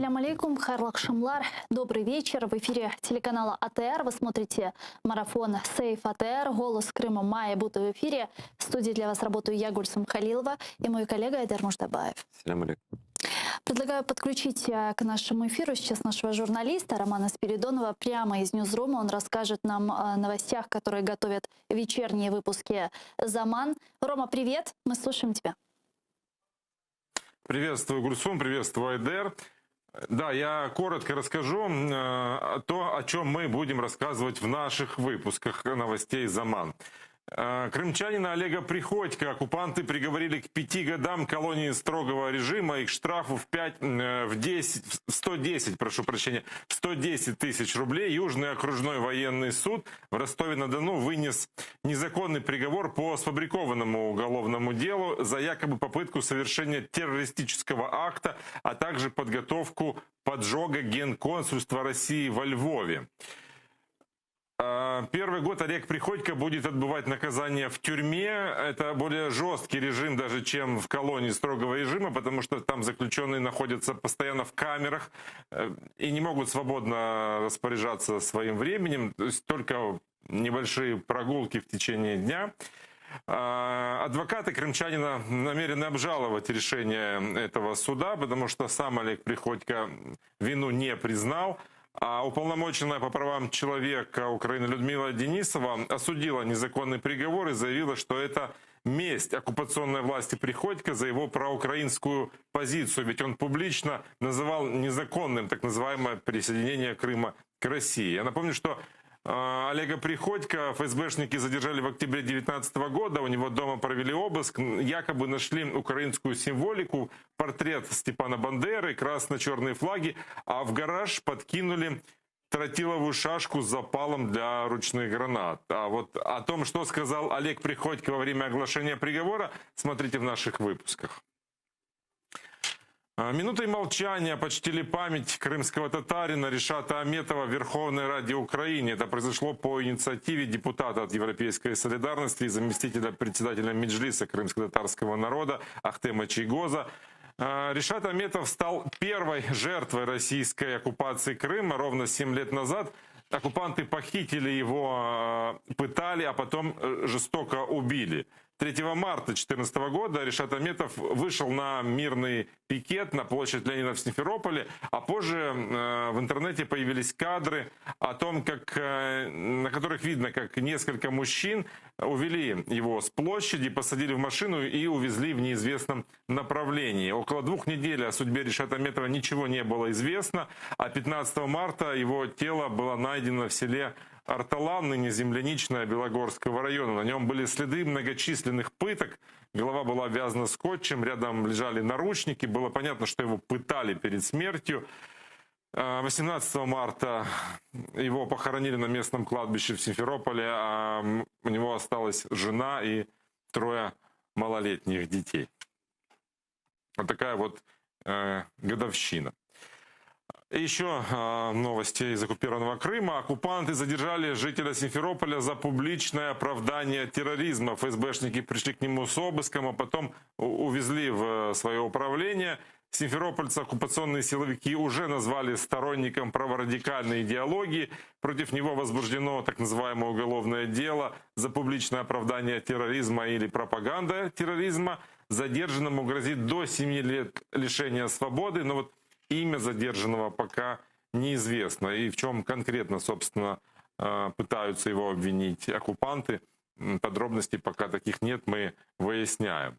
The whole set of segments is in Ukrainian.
Ассаляму алейкум, хайрлах шамлар. Добрый вечер. В эфире телеканала АТР. Вы смотрите марафон Сейф АТР. Голос Крыма Майя Бута в эфире. В студии для вас работаю я, Гульсум Халилова, и мой коллега Айдар Муждабаев. Ассаляму алейкум. Предлагаю подключить к нашему эфиру сейчас нашего журналиста Романа Спиридонова прямо из Ньюзрума. Он расскажет нам о новостях, которые готовят вечерние выпуски «Заман». Рома, привет. Мы слушаем тебя. Приветствую, Гульсум, приветствую, Айдер. Да, я коротко расскажу то, о чем мы будем рассказывать в наших выпусках новостей «Заман». Крымчанина Олега Приходько оккупанты приговорили к 5 годам колонии строгого режима и к штрафу в 110 тысяч рублей. Южный окружной военный суд в Ростове-на-Дону вынес незаконный приговор по сфабрикованному уголовному делу за якобы попытку совершения террористического акта, а также подготовку поджога генконсульства России во Львове. Первый год Олег Приходько будет отбывать наказание в тюрьме. Это более жесткий режим даже, чем в колонии строгого режима, потому что там заключенные находятся постоянно в камерах и не могут свободно распоряжаться своим временем, то есть только небольшие прогулки в течение дня. Адвокаты крымчанина намерены обжаловать решение этого суда, потому что сам Олег Приходько вину не признал. А уполномоченная по правам человека Украины Людмила Денисова осудила незаконный приговор и заявила, что это месть оккупационной власти Приходько за его проукраинскую позицию. Ведь он публично называл незаконным так называемое присоединение Крыма к России. Я напомню, что Олега Приходько ФСБшники задержали в октябре 2019 года. У него дома провели обыск. Якобы нашли украинскую символику, портрет Степана Бандеры, красно-черные флаги, а в гараж подкинули тротиловую шашку с запалом для ручных гранат. А вот о том, что сказал Олег Приходько во время оглашения приговора, смотрите в наших выпусках. Минутой молчания почтили память крымского татарина Ришата Аметова в Верховной Раде Украины. Это произошло по инициативе депутата от Европейской солидарности и заместителя председателя Меджлиса крымско-татарского народа Ахтема Чийгоза. Ришат Аметов стал первой жертвой российской оккупации Крыма ровно 7 лет назад. Оккупанты похитили его, пытали, а потом жестоко убили. 3 марта 2014 года Ришат Аметов вышел на мирный пикет на площадь Ленина в Симферополе, а позже в интернете появились кадры о том, на которых видно, как несколько мужчин увели его с площади, посадили в машину и увезли в неизвестном направлении. Около 2 недель о судьбе Ришата Аметова ничего не было известно, а 15 марта его тело было найдено в селе Арталан, ныне Земляничная, Белогорского района. На нем были следы многочисленных пыток. Голова была обвязана скотчем, рядом лежали наручники. Было понятно, что его пытали перед смертью. 18 марта его похоронили на местном кладбище в Симферополе, а у него осталась жена и 3 малолетних детей. Вот такая вот годовщина. Еще новости из оккупированного Крыма. Оккупанты задержали жителя Симферополя за публичное оправдание терроризма. ФСБшники пришли к нему с обыском, а потом увезли в свое управление. Симферопольца оккупационные силовики уже назвали сторонником праворадикальной идеологии. Против него возбуждено так называемое уголовное дело за публичное оправдание терроризма или пропаганда терроризма. Задержанному грозит до 7 лет лишения свободы. Но вот имя задержанного пока неизвестно. И в чем конкретно, собственно, пытаются его обвинить оккупанты. Подробностей пока таких нет, мы выясняем.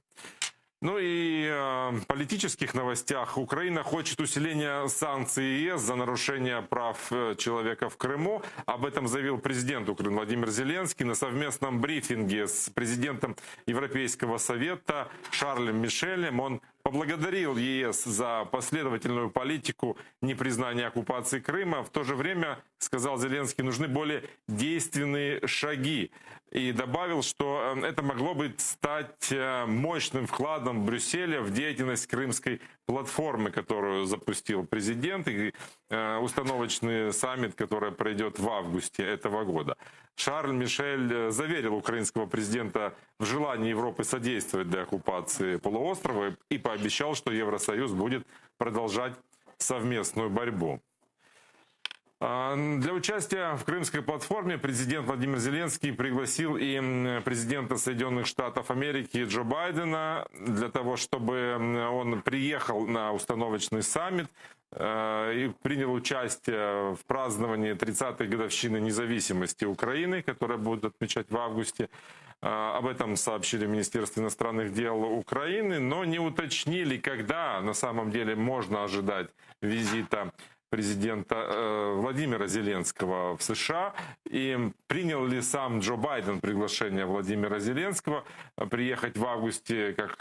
Ну и в политических новостях. Украина хочет усиления санкций ЕС за нарушение прав человека в Крыму. Об этом заявил президент Украины Владимир Зеленский на совместном брифинге с президентом Европейского совета Шарлем Мишелем. Он поблагодарил ЕС за последовательную политику непризнания оккупации Крыма. В то же время, сказал Зеленский, нужны более действенные шаги. И добавил, что это могло бы стать мощным вкладом Брюсселя в деятельность крымской платформы, которую запустил президент, и установочный саммит, который пройдет в августе этого года. Шарль Мишель заверил украинского президента в желании Европы содействовать деоккупации полуострова и пообещал, что Евросоюз будет продолжать совместную борьбу. Для участия в Крымской платформе президент Владимир Зеленский пригласил и президента Соединенных Штатов Америки Джо Байдена для того, чтобы он приехал на установочный саммит и принял участие в праздновании 30-й годовщины независимости Украины, которая будет отмечать в августе. Об этом сообщили в Министерстве иностранных дел Украины, но не уточнили, когда на самом деле можно ожидать визита президента Владимира Зеленского в США, и принял ли сам Джо Байден приглашение Владимира Зеленского приехать в августе, как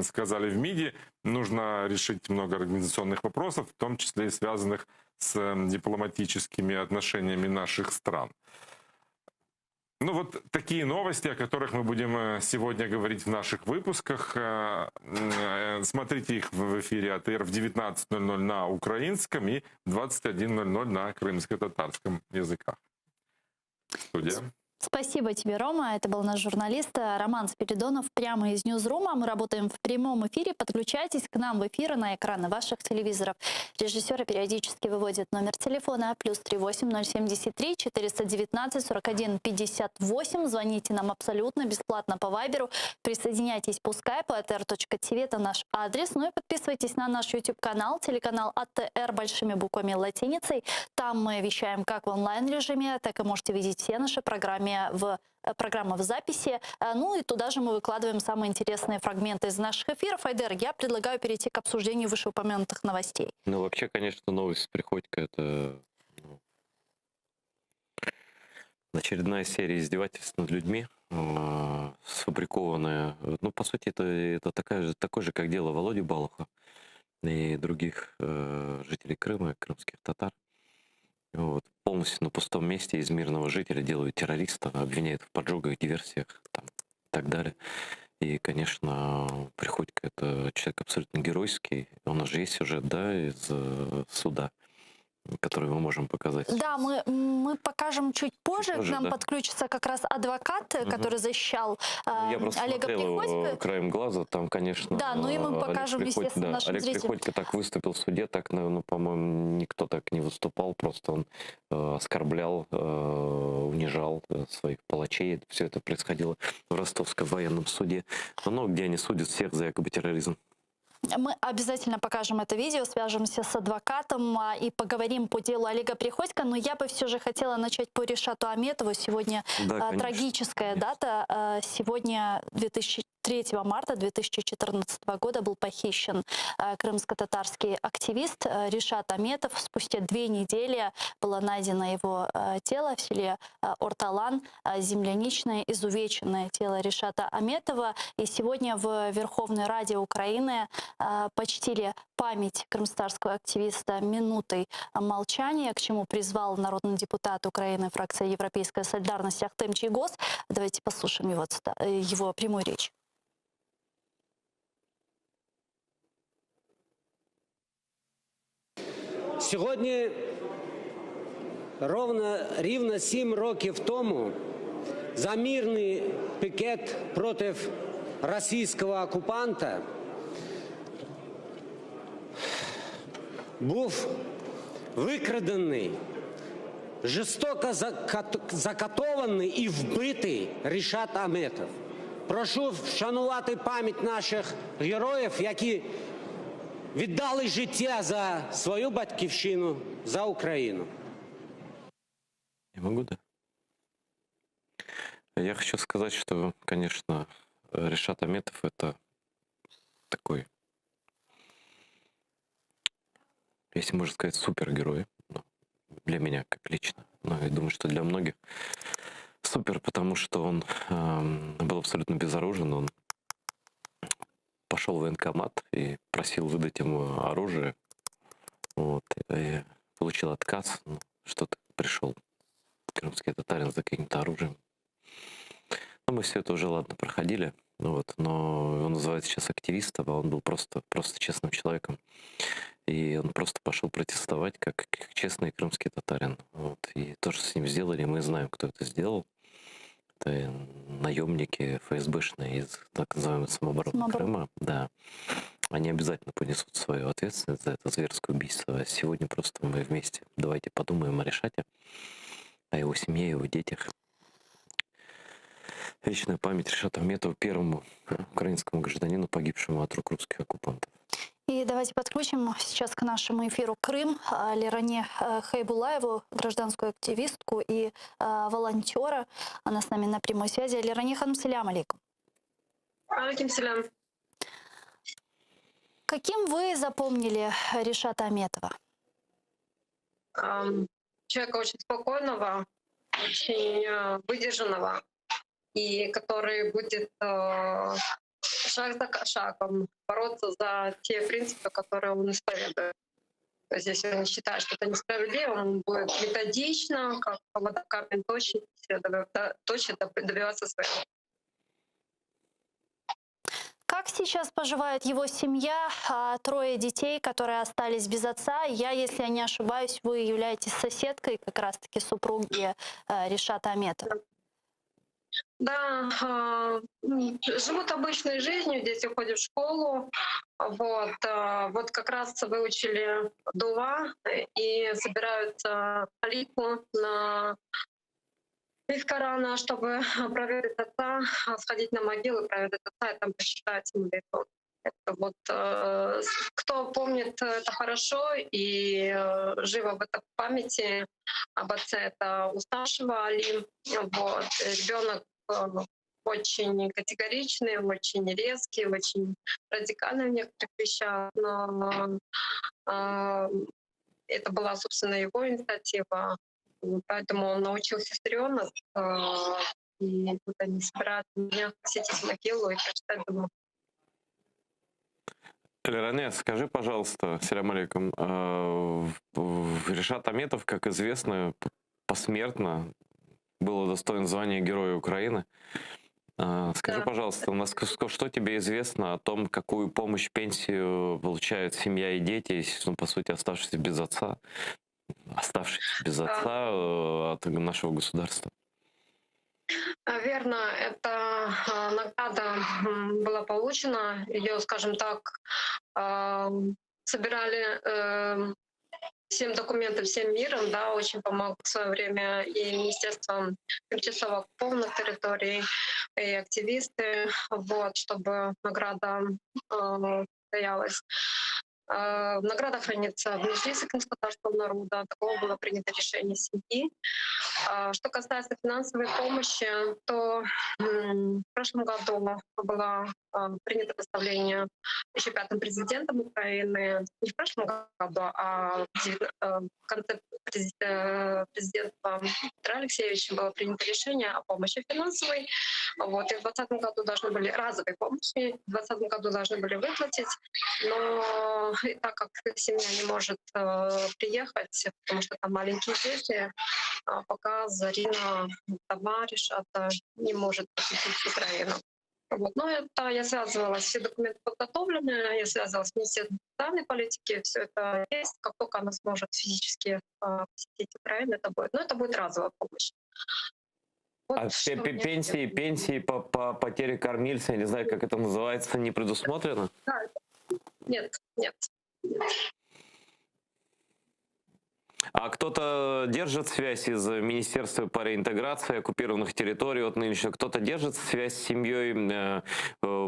сказали в МИДе. Нужно решить много организационных вопросов, в том числе и связанных с дипломатическими отношениями наших стран. Ну вот такие новости, о которых мы будем сегодня говорить в наших выпусках. Смотрите их в эфире АТР в 19:00 на украинском и в 21:00 на крымско-татарском языках. Студия. Спасибо тебе, Рома. Это был наш журналист Роман Спиридонов прямо из Ньюзрума. Мы работаем в прямом эфире. Подключайтесь к нам в эфир на экраны ваших телевизоров. Режиссеры периодически выводят номер телефона +38 073 419 41 58. Звоните нам абсолютно бесплатно по Вайберу. Присоединяйтесь по скайпу atr.tv, это наш адрес. Ну и подписывайтесь на наш YouTube-канал, телеканал АТР большими буквами латиницей. Там мы вещаем как в онлайн-режиме, так и можете видеть все наши программы в записи. Ну и туда же мы выкладываем самые интересные фрагменты из наших эфиров. Айдер, я предлагаю перейти к обсуждению вышеупомянутых новостей. Ну, вообще, конечно, новость с Приходько — это очередная серия издевательств над людьми, сфабрикованная. Ну, по сути, это такое же, как дело Володи Балуха и других жителей Крыма, крымских татар. Вот. Полностью на пустом месте из мирного жителя делают террориста, обвиняют в поджогах, диверсиях там, и так далее. И, конечно, Приходько — это человек абсолютно геройский. У нас же есть сюжет, да, из суда, который мы можем показать. Да, мы покажем чуть позже. К нам да. подключится как раз адвокат, который защищал Я просто Олега смотрел Приходько. краем глаза, там, конечно... Да, ну и мы покажем, Олег Приходько, естественно, нашим Олег зрителям. Приходько так выступил в суде, так, ну, по-моему, никто так не выступал, просто он оскорблял, унижал своих палачей. Все это происходило в Ростовском военном суде, но где они судят всех за якобы терроризм. Мы обязательно покажем это видео, свяжемся с адвокатом и поговорим по делу Олега Приходько. Но я бы все же хотела начать по Ришату Аметову. Сегодня трагическая дата. Сегодня 3 марта 2014 года был похищен крымско-татарский активист Ришат Аметов. Спустя 2 недели было найдено его тело в селе Орталан, земляничное, изувеченное тело Ришата Аметова. И сегодня в Верховной Раде Украины почтили память крымстарского активиста минутой молчания, к чему призвал народный депутат Украины, фракция «Европейская солидарность» Ахтем Чийгоз. Давайте послушаем его прямую речь. Сьогодні рівно 7 років тому за мирний пікет проти російського окупанта був викрадений, жорстоко закатований і вбитий Ришат Аметов. Прошу вшанувати пам'ять наших героїв, які віддали життя за свою батьківщину, за Україну. Я могу, да? Я хочу сказать, что, конечно, Ришат Аметов — это такой, если можно сказать, супергерой. Ну, для меня, как лично. Но я думаю, что для многих супер, потому что он был абсолютно безоружен. Он пошел в военкомат и просил выдать ему оружие. Вот, и получил отказ. Ну, что-то пришел крымский татарин за каким-то оружием. Ну, мы все это уже, ладно, проходили. Вот, но он называется сейчас активистом, а он был просто честным человеком. И он просто пошел протестовать, как честный крымский татарин. Вот, и то, что с ним сделали, мы знаем, кто это сделал. Это наемники ФСБшные из так называемой самообороны Крыма. Да. они обязательно понесут свою ответственность за это зверское убийство. А сегодня просто мы вместе давайте подумаем о Ришате, о его семье, его детях. Вечная память Ришату Аметову, первому украинскому гражданину, погибшему от рук русских оккупантов. И давайте подключим сейчас к нашему эфиру Крым Леране Хайбулаеву, гражданскую активистку и волонтера. Она с нами на прямой связи. Леране ханым, салям алейкум. Алейкум салям. Каким вы запомнили Ришата Аметова? Человека очень спокойного, очень выдержанного, и который будет шаг за шагом бороться за те принципы, которые он исповедует. То есть если он считает, что это несправедливо, он будет методично, как вода камень точно добиваться своего. Как сейчас поживает его семья, трое детей, которые остались без отца? Я, если я не ошибаюсь, вы являетесь соседкой как раз-таки супруги Ришата Аметова. Да, живут обычной жизнью, дети ходят в школу. Вот как раз выучили дуа и собираются молитву на из Корана, чтобы проведать отца, сходить на могилу, проведать отца и там посчитать молитву. Это вот кто помнит это хорошо и живо в этой памяти об отце, это у старшего Али. Вот. Ребенок очень категоричный, очень резкий, очень радикальный в некоторых вещах, но это была, собственно, его инициатива. Поэтому он научился сестренок, и вот они собирают меня посетить могилу и прочитать думу. Леране, скажи, пожалуйста, салям алейкум, Ришат Аметов, как известно, посмертно был удостоен звания Героя Украины. Скажи, Да. пожалуйста, что тебе известно о том, какую помощь, пенсию получают семья и дети, ну, по сути, оставшиеся без отца от нашего государства? Верно, эта награда была получена. Ее, скажем так, собирали всем документам, всем миром, да, очень помог в свое время и Министерство тимчасово оккупованных территорий, и активисты, вот, чтобы награда состоялась. Награда хранится в Меджлисе Крымско-татарского народа. Такого было принято решение семьи. Что касается финансовой помощи, то в прошлом году было принято постановление еще пятым президентом Украины. Не в прошлом году, а в конце президентства Петра Алексеевича было принято решение о помощи финансовой. Вот. И в 2020 году должны были разовые помощи, в 2020 году должны были выплатить, но так как семья не может приехать, потому что там маленькие дети, пока Зарина сама Ришата не может посетить Украину. Вот. Но это я связывалась, все документы подготовлены, я связывалась с Министерством социальной политики, все это есть. Как только она сможет физически посетить Украину, это будет. Но это будет разовая помощь. Вот А что мне пенсии по потере кормильца, я не знаю, как это называется, не предусмотрено? Да. Нет. А кто-то держит связь из Министерства по реинтеграции оккупированных территорий от нынешнего? Кто-то держит связь с семьей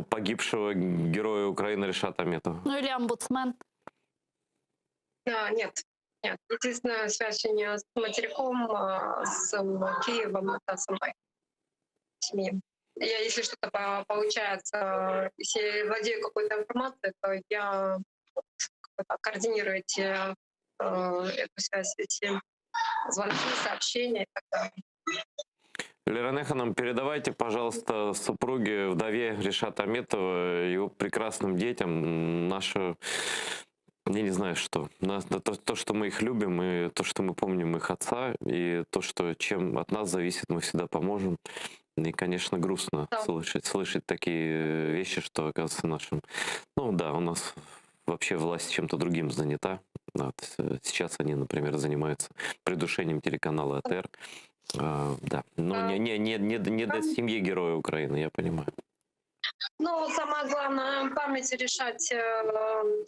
погибшего Героя Украины Ришата Аметова? Ну или омбудсмен? Нет. Единственная связь у нее с материком, с Киевом, это со мной, семьей. Если что-то получается, если владею какой-то информацией, то я координирую эту связь, эти звонки, сообщения и так далее. Леране ханым, передавайте, пожалуйста, супруге, вдове Ришата Аметова, его прекрасным детям, нашу, я не знаю что, то, что мы их любим, и то, что мы помним их отца, и то, что чем от нас зависит, мы всегда поможем. И, конечно, грустно слышать такие вещи, что, оказывается, нашим... Ну да, у нас вообще власть чем-то другим занята. Вот. Сейчас они, например, занимаются придушением телеканала АТР. Да, но не до семьи Героя Украины, я понимаю. Ну, самое главное, память решать.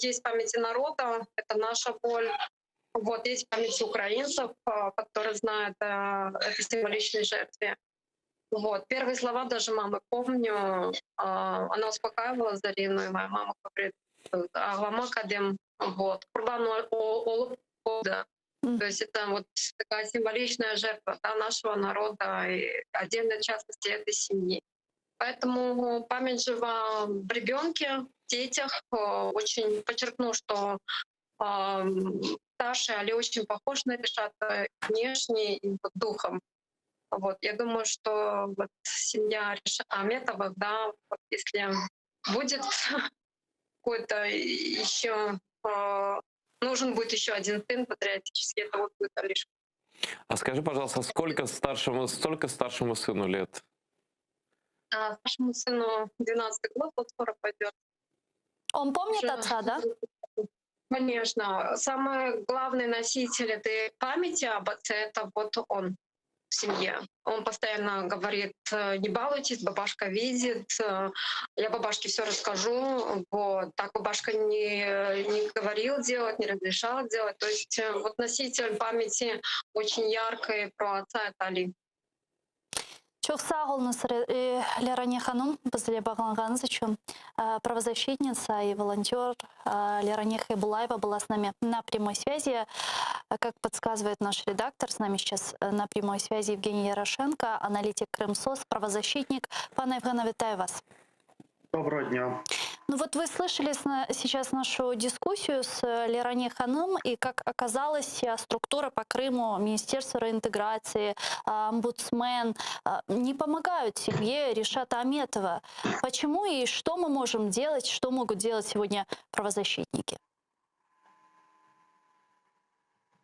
Есть память народа, это наша боль. Вот, есть память украинцев, которые знают о этой символичной жертве. Вот, первые слова даже мамы помню. Она успокаивала Зарину, и моя мама говорит, «Аглама кадем». Вот, Курбан олуп года. То есть это вот такая символичная жертва, да, нашего народа и отдельной частности этой семьи. Поэтому память жива в ребенке, в детях. Очень подчеркну, что старший Али очень похож на Ришата внешне и вот духом. Вот. Я думаю, что вот семья Аметовых, да, вот если будет какой-то еще нужен будет еще один сын патриотический, это вот будет Алишка. А скажи, пожалуйста, сколько старшему сыну лет? Старшему сыну 12 год, вот скоро пойдет. Он помнит отца, да? Конечно. Самый главный носитель этой памяти об отце — это вот он в семье. Он постоянно говорит: не балуйтесь, бабашка видит, я бабашке все расскажу. Вот. Так бабашка не говорил делать, не разрешала делать. То есть вот носитель памяти очень яркой про отца — это Али. Çok sağ olun Леране Ханум, bizle bağlanғаныңыз үшін. Правозащитница и волонтер Леране Хайбулаева была с нами на прямой связи. Как подсказывает наш редактор, с нами сейчас на прямой связи Евгений Ярошенко, аналитик Крымсос, правозащитник. Пане Евгене, вітаю вас. Доброго дня. Ну вот вы слышали сейчас нашу дискуссию с Леране Ханум, и как оказалось, структура по Крыму, Министерство реинтеграции, омбудсмен не помогают семье Ришата Аметова. Почему и что мы можем делать, что могут делать сегодня правозащитники?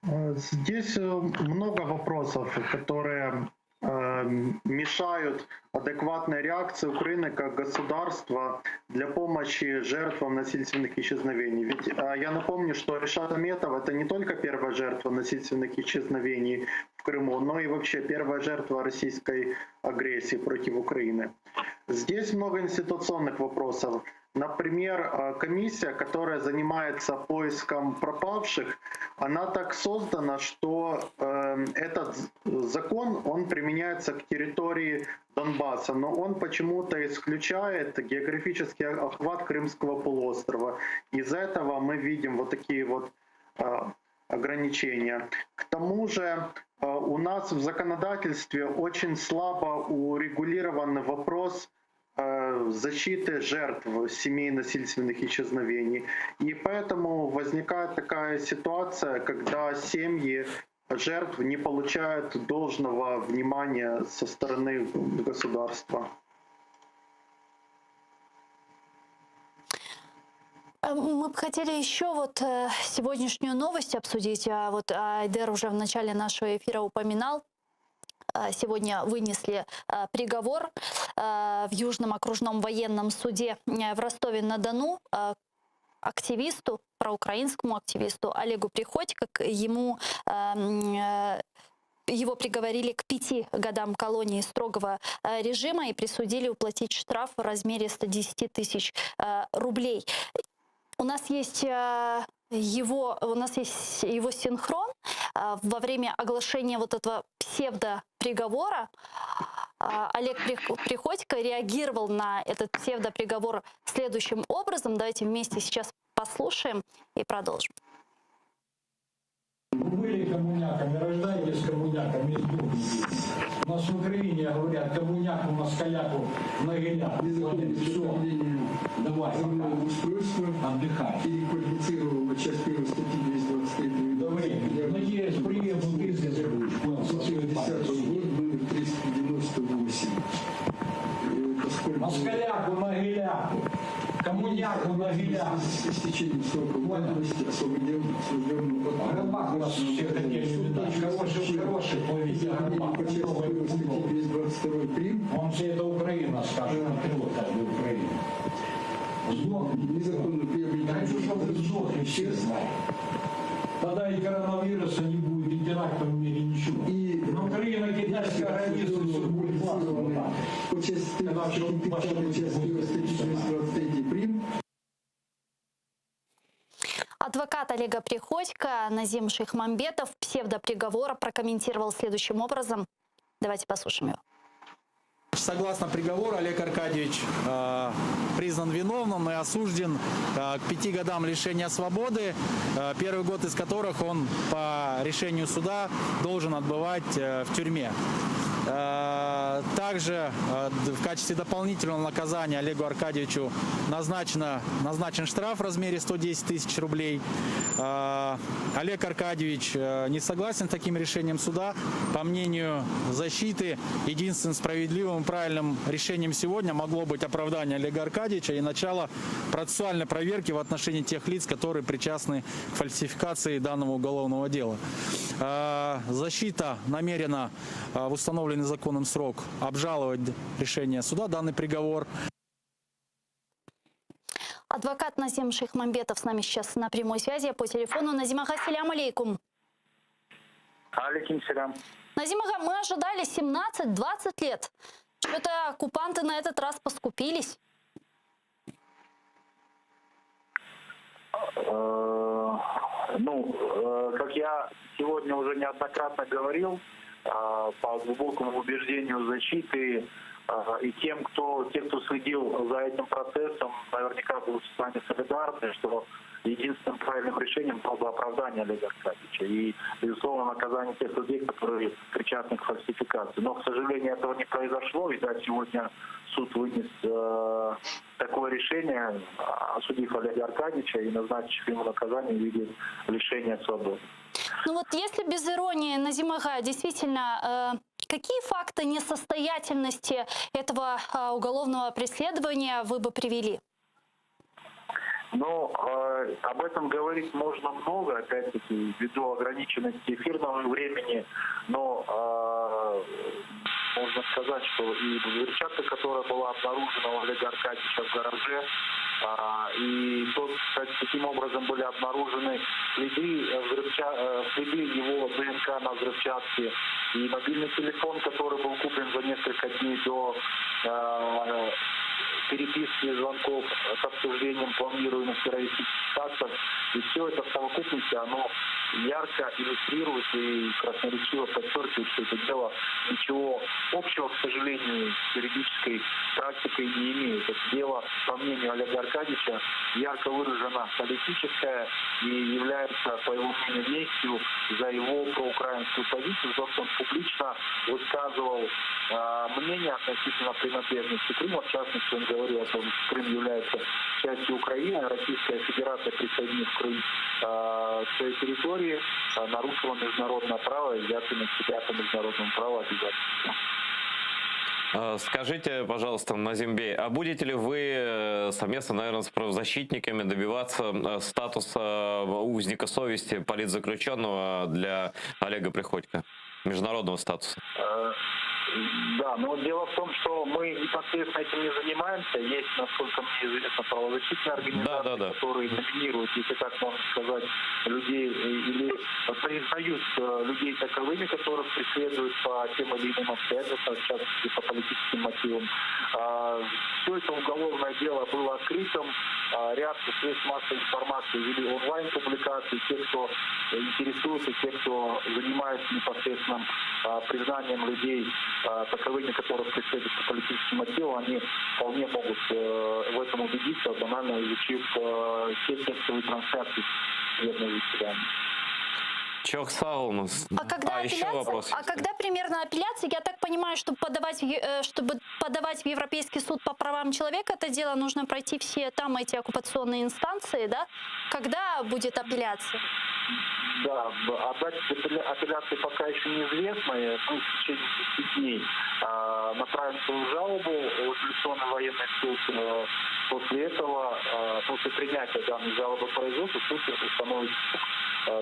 Здесь много вопросов, которые мешают адекватной реакции Украины как государства для помощи жертвам насильственных исчезновений. Ведь я напомню, что Ришат Аметов — это не только первая жертва насильственных исчезновений в Крыму, но и вообще первая жертва российской агрессии против Украины. Здесь много институционных вопросов. Например, комиссия, которая занимается поиском пропавших, она так создана, что этот закон, он применяется к территории Донбасса, но он почему-то исключает географический охват Крымского полуострова. Из-за этого мы видим вот такие вот ограничения. К тому же у нас в законодательстве очень слабо урегулирован вопрос защиты жертв семей насильственных исчезновений. И поэтому возникает такая ситуация, когда семьи жертв не получают должного внимания со стороны государства. Мы бы хотели еще вот сегодняшнюю новость обсудить. Вот Айдер уже в начале нашего эфира упоминал. Сегодня вынесли приговор в Южном окружном военном суде в Ростове-на-Дону активисту, проукраинскому активисту Олегу Приходько. Его приговорили к 5 годам колонии строгого режима и присудили уплатить штраф в размере 110 тысяч рублей. У нас есть его синхрон. Во время оглашения вот этого псевдоприговора Олег Приходько реагировал на этот псевдоприговор следующим образом. Давайте вместе сейчас послушаем и продолжим. Вы были коммуняками, рождаетесь коммуняками из двух людей. У нас в Украине говорят коммуняку, москаляку, нагиляку. Давай, устройство отдыхай. переквалифицировала часть 1 статьи 223 Надеюсь, приеду бизнес. 2010 год, номер 398. Москаляку, нагиляку. Коммуняку, нагиляку. С истечением срока давности освобожденного от Рыбак у вас все хотели видать. Хороший поведение. по части 1 статьи 222 прим. Он все это Украина скажет, патриот Украины. Незаконно приобретенный. Хочу, чтобы вы сдохли, все знают. тогда и коронавируса не будет, и терактов в мире ничего. Но Украина китайская граница, все будет классно. По части 5 части статьи 23 прим. Адвокат Олега Приходько Назим Шихмамбетов псевдоприговора прокомментировал следующим образом. Давайте послушаем его. Согласно приговору, Олег Аркадьевич признан виновным и осужден к 5 годам лишения свободы, первый год из которых он по решению суда должен отбывать в тюрьме. Также в качестве дополнительного наказания Олегу Аркадьевичу назначен штраф в размере 110 тысяч рублей. Олег Аркадьевич не согласен с таким решением суда. По мнению защиты, единственным справедливым и правильным решением сегодня могло быть оправдание Олега Аркадьевича и начало процессуальной проверки в отношении тех лиц, которые причастны к фальсификации данного уголовного дела. Защита намерена в установленный законом срок обжаловать решение суда, данный приговор. Адвокат Назим Шихмамбетов с нами сейчас на прямой связи по телефону. Назим ага, селям алейкум. Алейкум селям. Назим ага, мы ожидали 17-20 лет. Что-то оккупанты на этот раз поскупились. Как я сегодня уже неоднократно говорил, по глубокому убеждению защиты и те, кто следил за этим процессом, наверняка будут с вами солидарны, что единственным правильным решением было бы оправдание Олега Аркадьевича и, безусловно, наказание тех людей, которые причастны к фальсификации. Но, к сожалению, этого не произошло. Видать, сегодня суд вынес такое решение, осудив Олега Аркадьевича и назначив ему наказание в виде лишения свободы. Ну вот если без иронии, Назим ага, действительно, какие факты несостоятельности этого уголовного преследования вы бы привели? Об этом говорить можно много, опять-таки, ввиду ограниченности эфирного времени, но можно сказать, что и взрывчатка, которая была обнаружена у Олега Аркадьевича в гараже, и каким образом были обнаружены следы его ДНК на взрывчатке, и мобильный телефон, который был куплен за несколько дней до переписки звонков с обсуждением планируемых террористических актов. И все это в совокупности, оно ярко иллюстрирует и красноречиво подчеркивает, что это дело ничего общего, к сожалению, с юридической практикой не имеет. Это дело, по мнению Олега Аркадьевича, ярко выражено политическое и является, по его мнению, местью за его проукраинскую позицию, за что он публично высказывал мнение относительно принадлежности Крыма. В частности, он говорил о том, что Крым является частью Украины, Российская Федерация, присоединив Крым к своей территории, нарушила международное право и взятые на себя по международному праву обязательства. Скажите, пожалуйста, Назим Бей, а будете ли вы совместно, наверное, с правозащитниками добиваться статуса узника совести политзаключенного для Олега Приходько, международного статуса? Да, но дело в том, что мы непосредственно этим не занимаемся. Есть, насколько мне известно, правозащитные организации, которые номинируют, если так можно сказать, людей или признают людей таковыми, которых преследуют по тем или иным обстоятельствам, в частности по политическим мотивам. Все это уголовное дело было открытым. Ряд средств массовой информации вели онлайн-публикации. Те, кто интересуется, те, кто занимается непосредственным признанием людей таковыми, которых преследуют по политическим мотивам, они вполне могут в этом убедиться, банально изучив все текстовые трансляции судебного заседания. Чок сау у нас. Еще вопрос. А когда примерно апелляция? Я так понимаю, чтобы подавать в Европейский суд по правам человека, это дело нужно пройти все там эти оккупационные инстанции, да? Когда будет апелляция? Да, дать апелляции пока еще неизвестно. Мы в течение 10 дней направим свою жалобу в апелляционный военный суд. После этого, после принятия данной жалобы производства, суд установит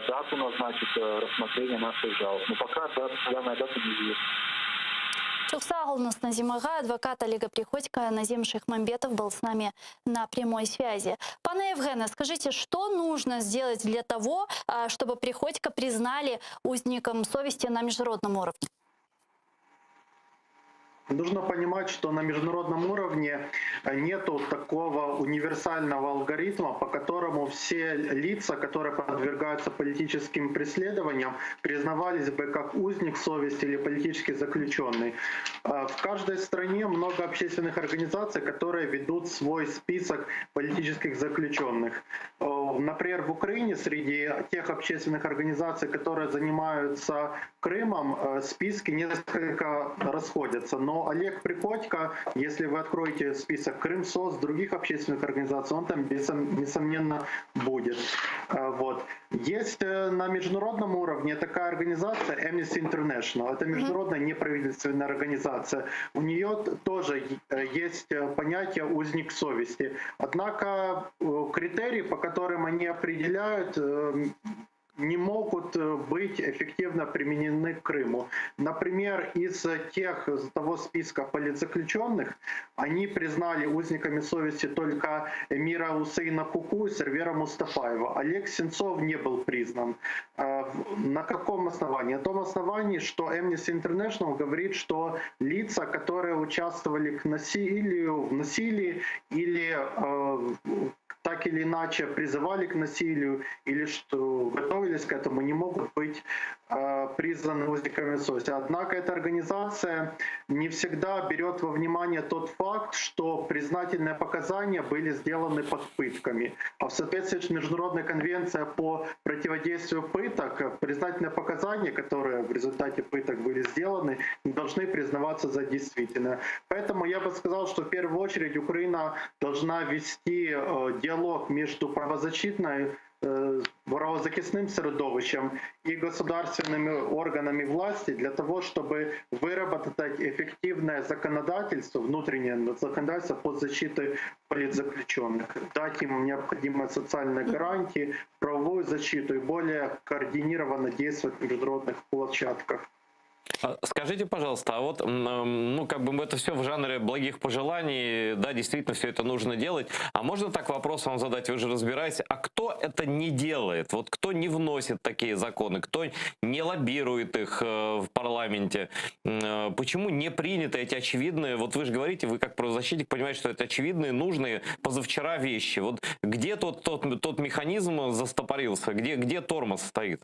дату, назначит рассмотрение наших жалоб. Но пока данная дата неизвестна. Чухсагул нас Назимага, адвокат Олега Приходько, Назим Шихмамбетов был с нами на прямой связи. Пане Евгене, скажите, что нужно сделать для того, чтобы Приходько признали узником совести на международном уровне? Нужно понимать, что на международном уровне нету такого универсального алгоритма, по которому все лица, которые подвергаются политическим преследованиям, признавались бы как узник совести или политический заключенный. В каждой стране много общественных организаций, которые ведут свой список политических заключенных. Например, в Украине среди тех общественных организаций, которые занимаются Крымом, списки несколько расходятся. Но Олег Приходько, если вы откроете список Крымсоц, других общественных организаций, он там несомненно будет. Вот. Есть на международном уровне такая организация Amnesty International. Это международная неправительственная организация. У нее тоже есть понятие «узник совести». Однако критерии, по которым они определяют, не могут быть эффективно применены к Крыму. Например, из того списка политзаключенных они признали узниками совести только Эмира Хусейна Куку и Сервера Мустафаева. Олег Сенцов не был признан. На каком основании? На том основании, что Amnesty International говорит, что лица, которые участвовали в насилии или так или иначе призывали к насилию или что готовились к этому, не могут быть признаны узниками совести. Однако эта организация не всегда берет во внимание тот факт, что признательные показания были сделаны под пытками. А в соответствии с Международной конвенцией по противодействию пыток, признательные показания, которые в результате пыток были сделаны, не должны признаваться за действительные. Поэтому я бы сказал, что в первую очередь Украина должна вести диалог между правозахисным середовищем и государственными органами власти для того, чтобы выработать эффективное законодательство, внутреннее законодательство по защите политзаключенных, дать им необходимые социальные гарантии, правовую защиту и более координированно действовать на международных площадках. Скажите, пожалуйста, а вот, как бы это все в жанре благих пожеланий, да, действительно все это нужно делать. А можно так вопрос вам задать, вы же разбираетесь, а кто это не делает? Вот кто не вносит такие законы, кто не лоббирует их в парламенте? Почему не приняты эти очевидные, вот вы же говорите, вы как правозащитник понимаете, что это очевидные, нужные позавчера вещи. Вот где тот механизм застопорился, где тормоз стоит?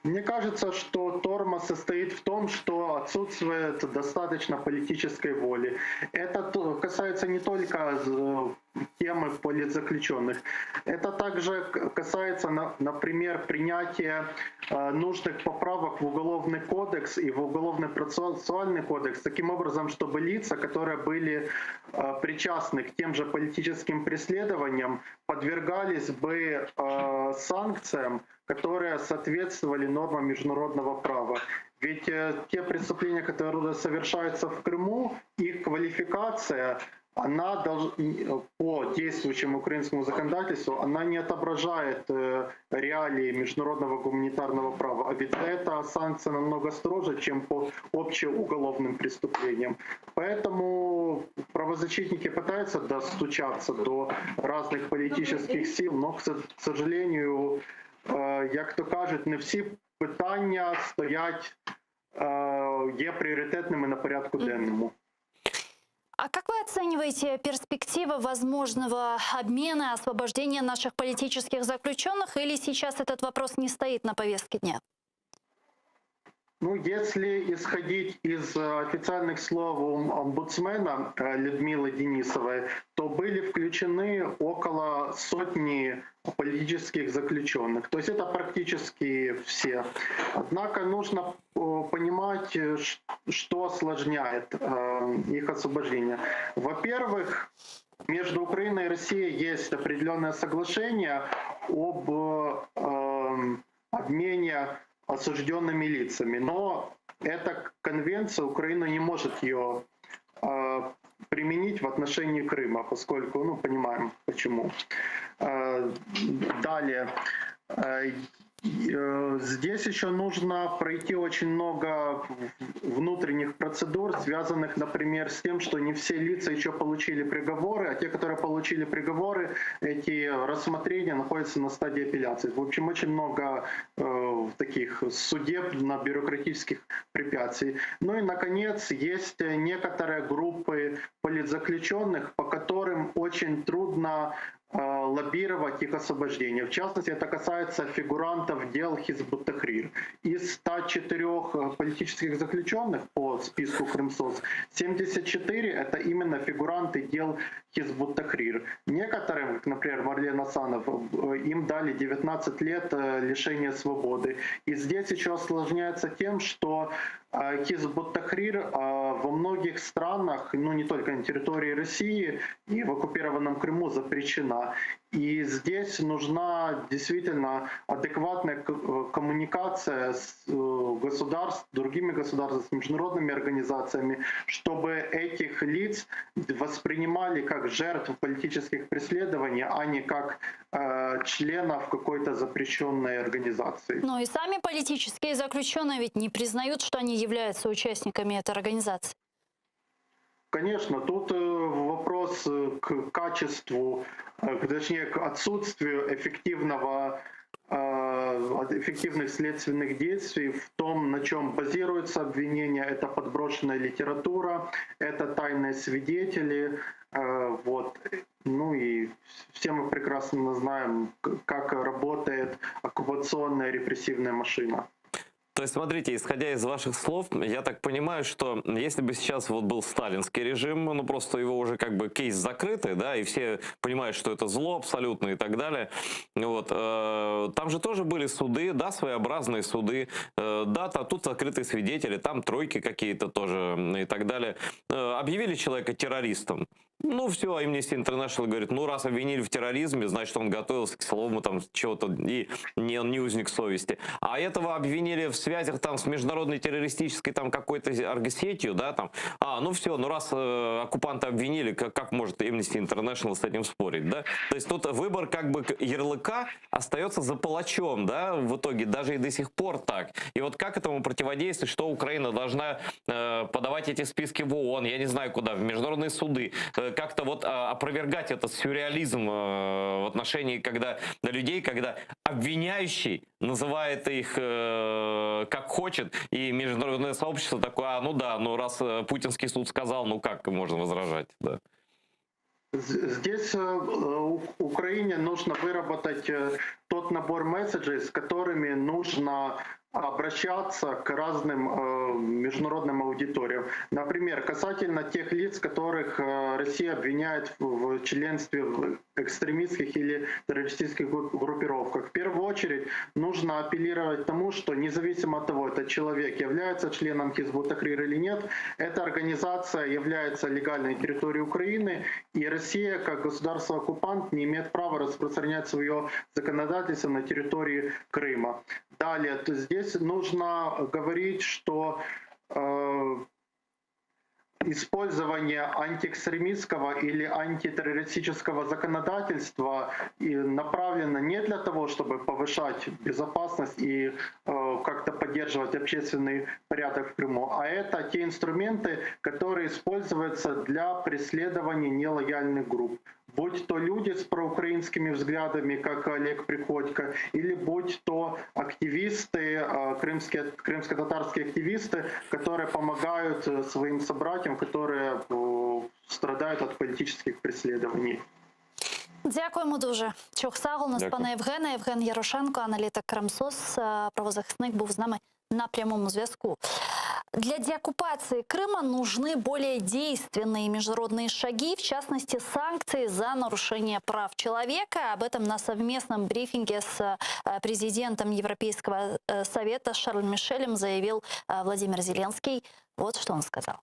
Мне кажется, что тормоз состоит в том, что отсутствует достаточно политической воли. Это касается не только темы политзаключенных. Это также касается, например, принятия нужных поправок в Уголовный кодекс и в Уголовный процессуальный кодекс, таким образом, чтобы лица, которые были причастны к тем же политическим преследованиям, подвергались бы санкциям, которые соответствовали нормам международного права. Ведь те преступления, которые совершаются в Крыму, их квалификация, она по действующему украинскому законодательству, она не отображает реалии международного гуманитарного права. А ведь эта санкция намного строже, чем по общеуголовным преступлениям. Поэтому правозащитники пытаются достучаться до разных политических сил, но, к сожалению, як то кажуть, не всі питання стоять, є пріоритетними на порядку денному. А как вы оцениваете перспективы возможного обмена, освобождения наших политических заключенных, или сейчас этот вопрос не стоит на повестке дня? Если исходить из официальных слов омбудсмена Людмилы Денисовой, то были включены около сотни политических заключенных. То есть это практически все. Однако нужно понимать, что осложняет их освобождение. Во-первых, между Украиной и Россией есть определенное соглашение об обмене осужденными лицами. Но эта конвенция, Украина не может ее применить в отношении Крыма, поскольку, понимаем почему. Далее. Здесь еще нужно пройти очень много внутренних процедур, связанных, например, с тем, что не все лица еще получили приговоры, а те, которые получили приговоры, эти рассмотрения находятся на стадии апелляции. В общем, очень много таких судебно-бюрократических препятствий. Ну и, наконец, есть некоторые группы политзаключенных, по которым очень трудно лоббировать их освобождение. В частности, это касается фигурантов дел Хизб ут-Тахрир. Из 104 политических заключенных по списку Крымсоц, 74 это именно фигуранты дел Хизб ут-Тахрир. Некоторым, как, например, Марлен Асанов, им дали 19 лет лишения свободы. И здесь еще осложняется тем, что Хизб ут-Тахрир во многих странах, ну не только на территории России и в оккупированном Крыму, запрещена. И здесь нужна действительно адекватная коммуникация с другими государствами, с международными организациями, чтобы этих лиц воспринимали как жертв политических преследований, а не как членов какой-то запрещенной организации. Ну и сами политические заключенные ведь не признают, что они являются участниками этой организации. Конечно, тут вопрос к качеству, точнее к отсутствию эффективных следственных действий в том, на чем базируется обвинение. Это подброшенная литература, это тайные свидетели. Вот. Ну и все мы прекрасно знаем, как работает оккупационная репрессивная машина. То есть, смотрите, исходя из ваших слов, я так понимаю, что если бы сейчас вот был сталинский режим, ну просто его уже как бы кейс закрытый, да, и все понимают, что это зло абсолютно и так далее. Вот, там же тоже были суды, да, своеобразные суды, да, тут закрытые свидетели, там тройки какие-то тоже и так далее. Объявили человека террористом. Ну все, Amnesty International говорит, ну раз обвинили в терроризме, значит он готовился к силовому там чего-то, и он не узник совести. А этого обвинили в связях там с международной террористической там какой-то оргсетью, да, там, ну все, ну раз оккупанта обвинили, как может Amnesty International с этим спорить, да? То есть тут выбор как бы ярлыка остается за палачом, да, в итоге, даже и до сих пор так. И вот как этому противодействовать, что Украина должна подавать эти списки в ООН, я не знаю куда, в международные суды, как-то вот опровергать этот сюрреализм в отношении людей, когда обвиняющий называет их как хочет, и международное сообщество такое, ну да, ну раз путинский суд сказал, ну как можно возражать, да. Здесь Украине нужно выработать тот набор месседжей, с которыми нужно обращаться к разным международным аудиториям. Например, касательно тех лиц, которых Россия обвиняет в членстве в экстремистских или террористических группировках. В первую очередь нужно апеллировать к тому, что независимо от того, этот человек является членом Хизб ут-Тахрир или нет, эта организация является легальной территорией Украины, и Россия, как государство-оккупант, не имеет права распространять свое законодательство на территории Крыма. Далее, то здесь нужно говорить, что использование антиэкстремистского или антитеррористического законодательства направлено не для того, чтобы повышать безопасность и как-то поддерживать общественный порядок в Крыму, а это те инструменты, которые используются для преследования нелояльных групп. Будь то люди с проукраинскими взглядами, как Олег Приходько, или будь то активисты, крымско-татарские активисты, которые помогают своим собратьям, которые страдают от политических преследований. Дякуємо дуже. Чохсагол, нас Дякую. пане Євгене. Євген Ярошенко, аналітик Крамсос, правозахисник, був з нами на прямому зв'язку. Для деоккупации Крыма нужны более действенные международные шаги, в частности, санкции за нарушение прав человека. Об этом на совместном брифинге с президентом Европейского совета Шарлем Мишелем заявил Владимир Зеленский. Вот что он сказал.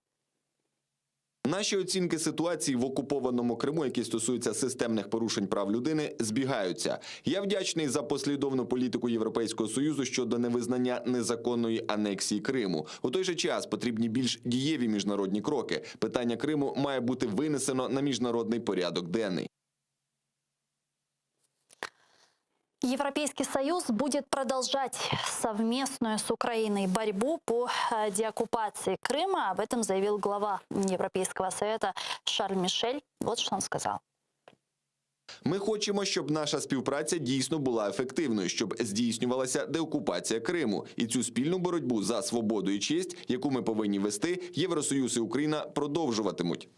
Наші оцінки ситуації в окупованому Криму, які стосуються системних порушень прав людини, збігаються. Я вдячний за послідовну політику Європейського Союзу щодо невизнання незаконної анексії Криму. У той же час потрібні більш дієві міжнародні кроки. Питання Криму має бути винесено на міжнародний порядок денний. Европейский Союз будет продолжать совместную с Украиной борьбу по деоккупации Крыма. Об этом заявил глава Европейского Совета Шарль Мишель. Вот что он сказал. Ми хочемо, щоб наша співпраця дійсно була ефективною, щоб здійснювалася деокупація Криму. І цю спільну боротьбу за свободу і честь, яку ми повинні вести, Євросоюз і Україна продовжуватимуть.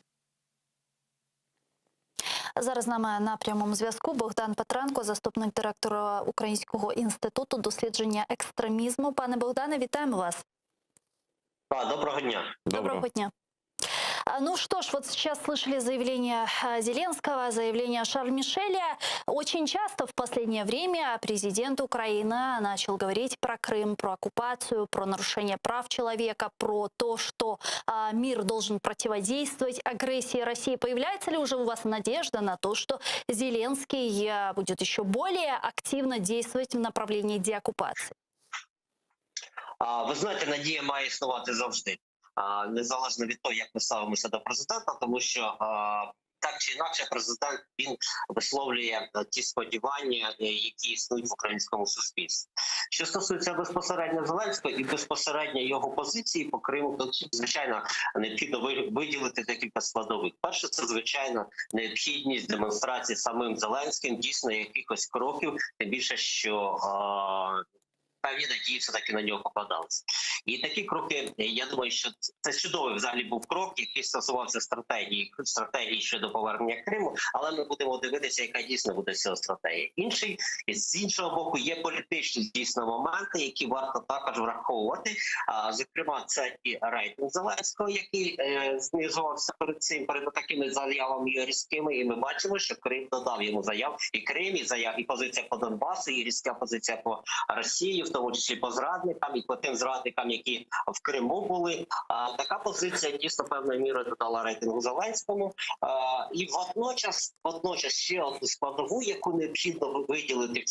Зараз з нами на прямому зв'язку Богдан Петренко, заступник директора Українського інституту дослідження екстремізму. Пане Богдане, вітаємо вас. Доброго дня. Доброго дня. Ну что ж, вот сейчас слышали заявление Зеленского, заявление Шарля Мишеля. Очень часто в последнее время президент Украины начал говорить про Крым, про оккупацию, про нарушение прав человека, про то, что мир должен противодействовать агрессии России. Появляется ли уже у вас надежда на то, что Зеленский будет еще более активно действовать в направлении деоккупации? Ви знаєте, надія має існувати завжди. Незалежно від того, як ми ставимося до президента, тому що так чи інакше президент, він висловлює ті сподівання, які існують в українському суспільстві. Що стосується безпосередньо Зеленського і безпосередньо його позиції по Криму, то, звичайно, необхідно виділити декілька складових. Перше, це, звичайно, необхідність демонстрації самим Зеленським дійсно якихось кроків, тим більше, що певні надії все-таки на нього покладалися. І такі кроки, я думаю, що це чудовий взагалі був крок, який стосувався стратегії щодо повернення Криму, але ми будемо дивитися, яка дійсно буде ця стратегія. З іншого боку, є політичні дійсно моменти, які варто також враховувати. Зокрема, це і рейтинг Зеленського, який знижувався перед такими заявами різкими, і ми бачимо, що Крим додав йому заяв, і Крим, і позиція по Донбасу, і різка позиція по Росії, в тому числі по зрадникам і по тим зрадникам, які в Криму були. Така позиція дійсно певною мірою додала рейтингу Зеленському. І водночас ще одну складову, яку необхідно виділити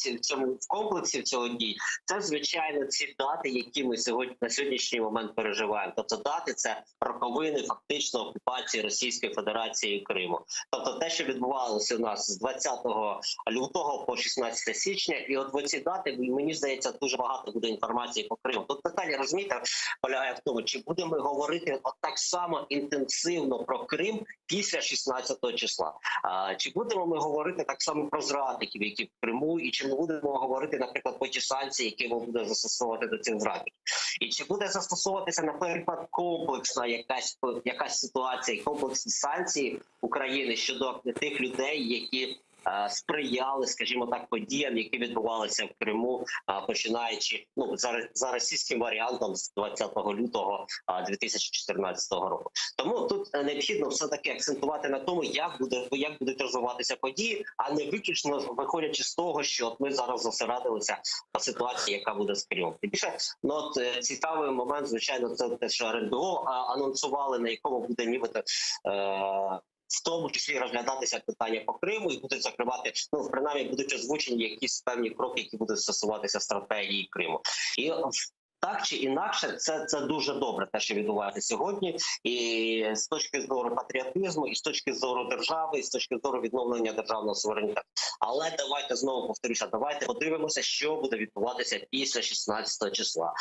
в комплексі цього дій, це, звичайно, ці дати, які ми на сьогоднішній момент переживаємо. Тобто дати – це роковини фактично окупації Російської Федерації Криму. Тобто те, що відбувалося у нас з 20 лютого по 16 січня, і от в ці дати, мені здається, дуже багато буде інформації по Криму. Тут питання, розумієте, полягає в тому, чи будемо говорити так само інтенсивно про Крим після 16 числа. Чи будемо ми говорити так само про зрадників, які в Криму, і чи ми будемо говорити, наприклад, про ті санкції, які ми будемо застосовувати до цих зрадників. І чи буде застосовуватися, наприклад, комплексна якась ситуація, комплексні санкції України щодо тих людей, які сприяли, скажімо так, подіям, які відбувалися в Криму, починаючи за російським варіантом з 20 лютого 2014 року. Тому тут необхідно все-таки акцентувати на тому, як будуть розвиватися події, а не виключно виходячи з того, що ми зараз зосередилися на ситуації, яка буде з Кримом. І більше, цікавий момент, звичайно, це те, що РНБО анонсували, на якому буде нібито в тому числі розглядатися питання по Криму, і будуть закривати, принаймні будуть озвучені якісь певні кроки, які будуть стосуватися стратегії Криму. І так чи інакше, це дуже добре, те, що відбувається сьогодні, і з точки зору патріотизму, і з точки зору держави, і з точки зору відновлення державного суверенітету. Але давайте знову повторюся, давайте подивимося, що буде відбуватися після 16 числа,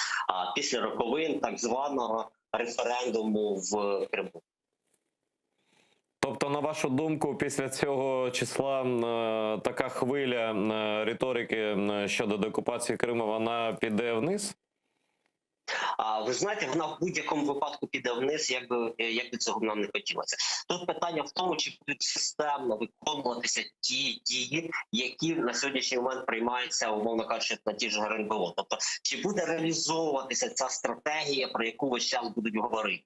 після роковин так званого референдуму в Криму. Тобто, на вашу думку, після цього числа така хвиля риторики щодо деокупації Криму, вона піде вниз? Ви знаєте, вона в будь-якому випадку піде вниз, як би цього нам не хотілося. Тут питання в тому, чи будуть системно виконуватися ті дії, які на сьогоднішній момент приймаються, умовно кажучи, на ті ж РНБО. Тобто, чи буде реалізовуватися ця стратегія, про яку весь час будуть говорити?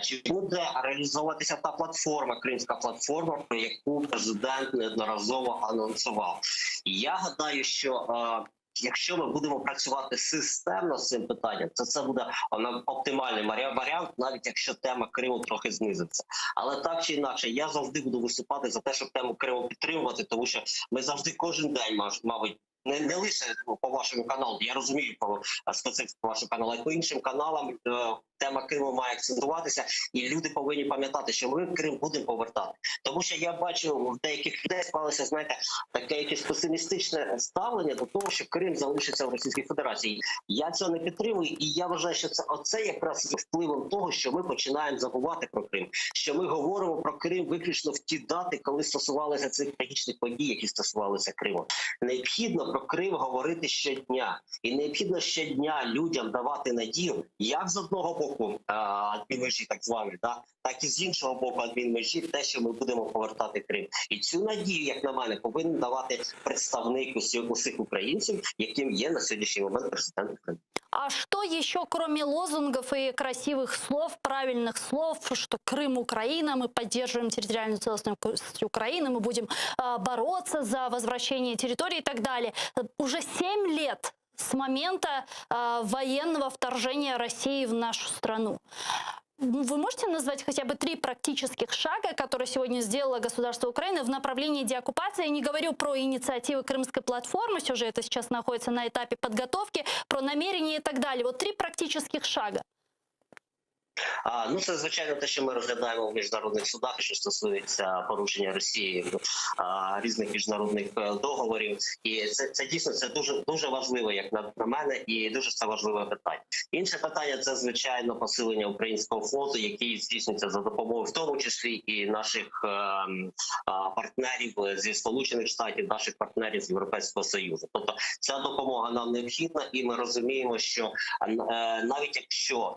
Чи буде реалізовуватися та платформа, кримська платформа, про яку президент неодноразово анонсував? І я гадаю, що якщо ми будемо працювати системно з цим питанням, то це буде оптимальний варіант, навіть якщо тема Криму трохи знизиться. Але так чи інакше, я завжди буду виступати за те, щоб тему Криму підтримувати, тому що ми завжди кожен день, мабуть, не лише по вашому каналу, я розумію по специфіку вашого каналу, а й по іншим каналам, тема Криму має акцентуватися, і люди повинні пам'ятати, що ми Крим будемо повертати. Тому що я бачу, в деяких людей склалося, знаєте, таке якесь песимістичне ставлення до того, що Крим залишиться в Російській Федерації. Я цього не підтримую, і я вважаю, що оце якраз є впливом того, що ми починаємо забувати про Крим, що ми говоримо про Крим виключно в ті дати, коли стосувалися цих трагічних подій, які стосувалися Криму. Необхідно про Крим говорити щодня, і необхідно щодня людям давати надію, як з одного боку адмінмежі так звані, так і з іншого боку адмінмежі, те, що ми будемо повертати Крим. І цю надію, як на мене, повинен давати представник усіх українців, яким є на сьогоднішній момент президент України. А что еще, кроме лозунгов и красивых слов, правильных слов, что Крым Украина, мы поддерживаем территориальную целостность Украины, мы будем бороться за возвращение территории и так далее. Уже 7 лет с момента военного вторжения России в нашу страну. Вы можете назвать хотя бы 3 практических шага, которые сегодня сделало государство Украины в направлении деоккупации? Я не говорю про инициативы Крымской платформы, все же это сейчас находится на этапе подготовки, про намерения и так далее. Вот 3 практических шага. Ну, це, звичайно, те, що ми розглядаємо в міжнародних судах, що стосується порушення Росії різних міжнародних договорів. І це дійсно це дуже важливо, як на мене, і дуже це важливе питання. Інше питання – це, звичайно, посилення українського флоту, який здійснюється за допомогою, в тому числі, і наших партнерів зі Сполучених Штатів, наших партнерів з Європейського Союзу. Тобто ця допомога нам необхідна, і ми розуміємо, що навіть якщо,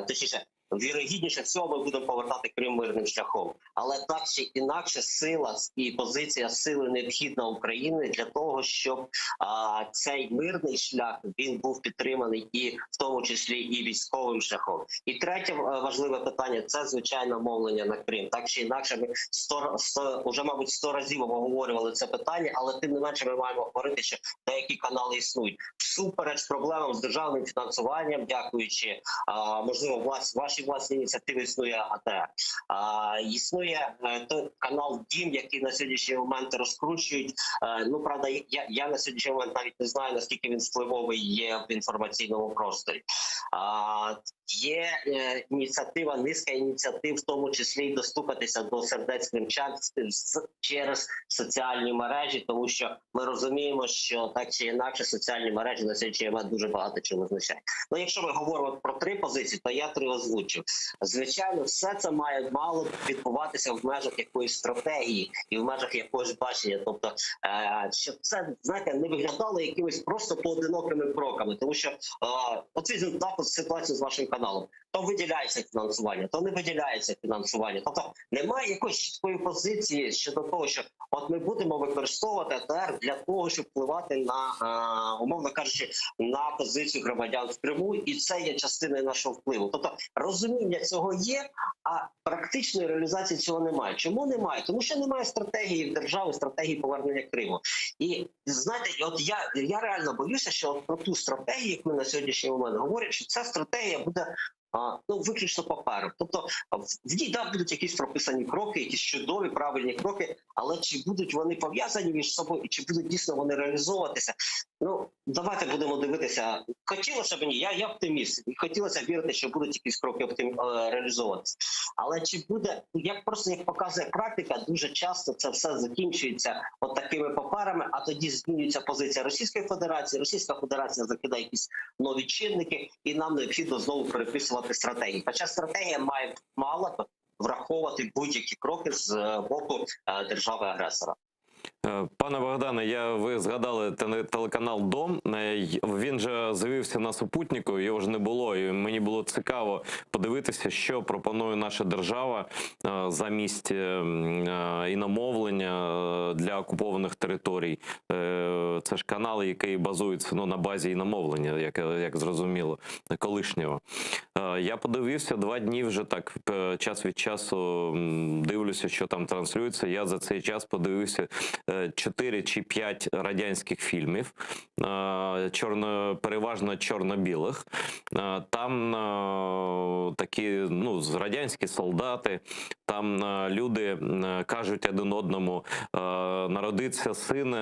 точніше, вірогідніше всього ми будемо повертати Крим мирним шляхом. Але так чи інакше сила і позиція сили необхідна України для того, щоб цей мирний шлях він був підтриманий і в тому числі і військовим шляхом. І третє важливе питання – це, звичайно, мовлення на Крим. Так чи інакше ми вже, мабуть, 100 разів обговорювали це питання, але тим не менше ми маємо говорити, що деякі канали існують. Всупереч проблемам з державним фінансуванням, дякуючи, можливо, вашій власній ініціативі існує АТР. Існує той канал «Дім», який на сьогоднішній момент розкручують. Ну, правда, я на сьогоднішній момент навіть не знаю, наскільки він впливовий є в інформаційному просторі. Є ініціатива, низка ініціатив, в тому числі і достукатися до сердець кримчан через соціальні мережі, тому що ми розуміємо, що так чи інакше соціальні мережі на сьогоднішній момент дуже багато чого означають. Ну, якщо ми говоримо про 3 позиції, то я 3 озвучив. Звичайно, все це мало відбуватися в межах якоїсь стратегії і в межах якогось бачення. Тобто, щоб це, знаєте, не виглядало якимись просто поодинокими кроками. Тому що, от візьмемо так ситуацію з вашим каналом. То виділяється фінансування, то не виділяється фінансування. Тобто немає якоїсь чіткої позиції щодо того, що от ми будемо використовувати АТР для того, щоб впливати на, умовно кажучи, на позицію громадян в Криму, і це є частиною нашого впливу. Тобто розуміння цього є, а практичної реалізації цього немає. Чому немає? Тому що немає стратегії держави, стратегії повернення Криму. І знаєте, от я реально боюся, що от про ту стратегію, як ми на сьогоднішній момент говорять, що ця стратегія буде виключно папером. Тобто в ній будуть якісь прописані кроки, якісь чудові, правильні кроки, але чи будуть вони пов'язані між собою і чи будуть дійсно вони реалізовуватися? Ну, давайте будемо дивитися. Хотілося б ні, я оптиміст, і хотілося вірити, що будуть якісь кроки реалізовуватися. Але чи буде, як показує практика, дуже часто це все закінчується от такими паперами, а тоді змінюється позиція Російської Федерації, Російська Федерація закидає якісь нові чинники, і нам необхідно знову переписувати стратегії. Хоча стратегія мала б враховувати будь-які кроки з боку держави-агресора. Пане Богдане, ви згадали телеканал «Дом». Він же з'явився на супутнику, його ж не було. І мені було цікаво подивитися, що пропонує наша держава замість іномовлення для окупованих територій. Це ж канал, який базується на базі іномовлення, як зрозуміло, колишнього. Я подивився 2 дні вже так, час від часу дивлюся, що там транслюється. Я за цей час подивився 4 чи 5 радянських фільмів, переважно чорно-білих. Там такі, ну, радянські солдати, там люди кажуть один одному: народиться син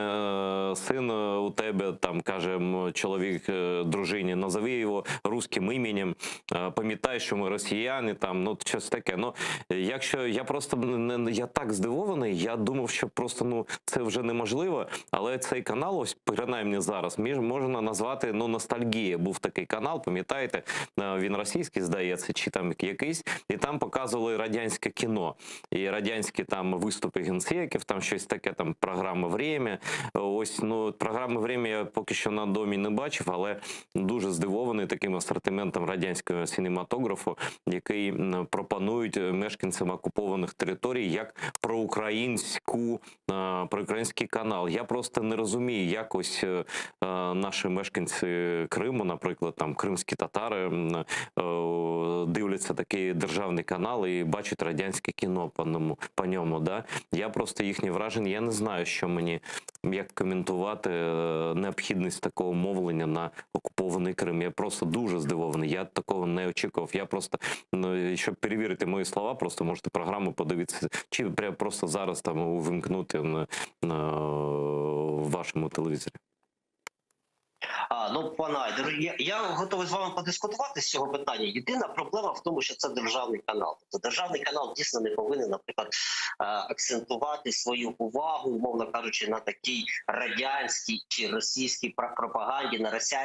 у тебе, там каже чоловік дружині, назови його руським іменем, пам'ятай, що ми росіяни, там, ну, щось таке. Ну, якщо я просто я так здивований, я думав, що просто, ну, це вже неможливо, але цей канал, ось принаймні зараз, можна назвати, ну, ностальгія. Був такий канал, пам'ятаєте, він російський, здається, чи там якийсь, і там показували радянське кіно, і радянські там виступи генсеків, там щось таке, там програма «Время». Ось, ну, програми «Время» я поки що на домі не бачив, але дуже здивований таким асортиментом радянського кінематографу, який пропонують мешканцям окупованих територій як проукраїнський канал. Я просто не розумію, як ось наші мешканці Криму, наприклад, там кримські татари, дивляться такий державний канал і бачать радянське кіно по ньому. Да? Я просто їхні враження, я не знаю, що мені, як коментувати необхідність такого мовлення на окупований Крим. Я просто дуже здивований, я такого не очікував. Я просто, щоб перевірити мої слова, просто можете програму подивитися, чи просто зараз там увімкнути в вашому телевізорі. Ну, пане Айдер, я готовий з вами подискутувати з цього питання. Єдина проблема в тому, що це державний канал. Тобто державний канал дійсно не повинен, наприклад, акцентувати свою увагу, умовно кажучи, на такій радянській чи російській пропаганді,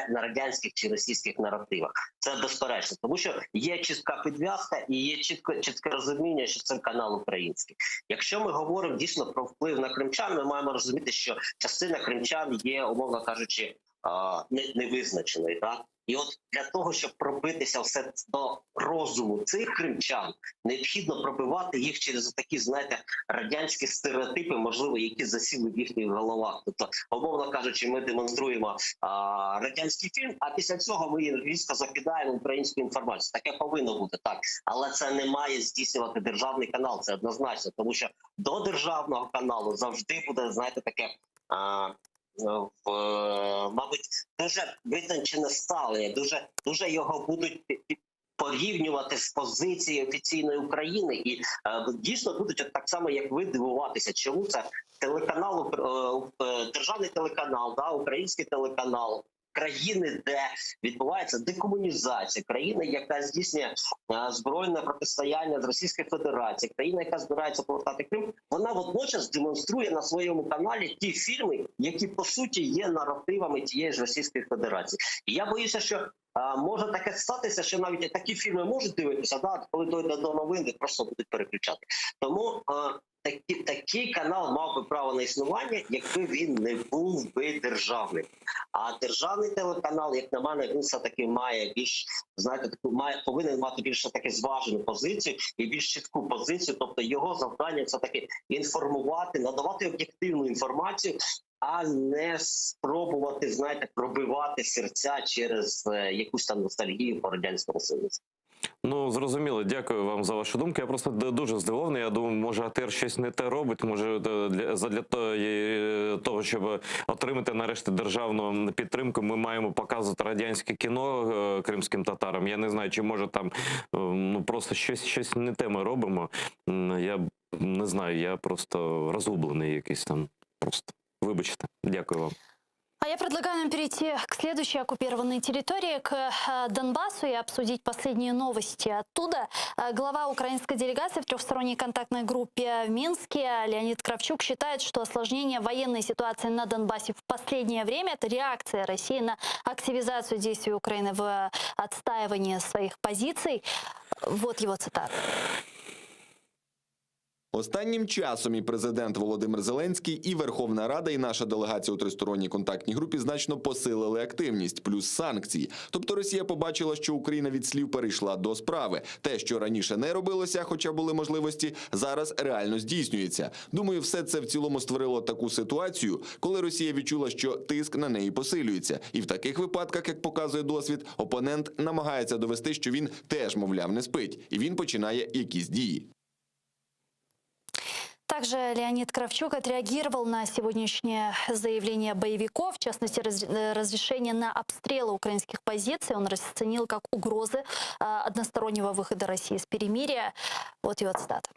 на радянських чи російських наративах. Це безперечно, тому що є чітка підв'язка і є чітке розуміння, що це канал український. Якщо ми говоримо дійсно про вплив на кримчан, ми маємо розуміти, що частина кримчан є, умовно кажучи, невизначеної. Так? І от для того, щоб пробитися все до розуму цих кримчан, необхідно пробивати їх через такі, знаєте, радянські стереотипи, можливо, які засіли в їхніх головах. Тобто, умовно кажучи, ми демонструємо радянський фільм, а після цього ми різко закидаємо українську інформацію. Таке повинно бути, так. Але це не має здійснювати державний канал, це однозначно, тому що до державного каналу завжди буде, знаєте, таке... мабуть, дуже визначене ставлення, дуже його будуть порівнювати з позиції офіційної України і дійсно будуть так само, як ви, дивуватися, чому це телеканал, державний телеканал, да, український телеканал, країни, де відбувається декомунізація, країна, яка здійснює збройне протистояння з Російською Федерацією, країна, яка збирається повертати Крим, вона водночас демонструє на своєму каналі ті фільми, які, по суті, є наративами тієї ж Російської Федерації. І я боюся, що може таке статися, що навіть такі фільми можуть дивитися, да, коли дойде до новин, де просто будуть переключати. Тому такий канал мав би право на існування, якби він не був би державним. А державний телеканал, як на мене, він все-таки має більш, знаєте, повинен мати більш таки зважену позицію і більш чітку позицію. Тобто його завдання все-таки інформувати, надавати об'єктивну інформацію, а не спробувати, знаєте, пробивати серця через якусь там ностальгію по Радянському Союзу. Ну, зрозуміло, дякую вам за вашу думку. Я просто дуже здивований. Я думаю, може АТR щось не те робить, може для того, щоб отримати нарешті державну підтримку, ми маємо показувати радянське кіно кримським татарам. Я не знаю, чи може там просто щось не те ми робимо. Я не знаю, я просто розгублений якийсь там. Просто вибачте. Дякую вам. А я предлагаю нам перейти к следующей оккупированной территории, к Донбассу, и обсудить последние новости оттуда. Глава украинской делегации в трехсторонней контактной группе в Минске Леонид Кравчук считает, что осложнение военной ситуации на Донбассе в последнее время – это реакция России на активизацию действий Украины в отстаивании своих позиций. Вот его цитата. Останнім часом і президент Володимир Зеленський, і Верховна Рада, і наша делегація у тристоронній контактній групі значно посилили активність, плюс санкції. Тобто Росія побачила, що Україна від слів перейшла до справи. Те, що раніше не робилося, хоча були можливості, зараз реально здійснюється. Думаю, все це в цілому створило таку ситуацію, коли Росія відчула, що тиск на неї посилюється. І в таких випадках, як показує досвід, опонент намагається довести, що він теж, мовляв, не спить. І він починає якісь дії. Также Леонид Кравчук отреагировал на сегодняшнее заявление боевиков, в частности, разрешение на обстрелы украинских позиций. Он расценил как угрозы одностороннего выхода России из перемирия. Вот его цитата.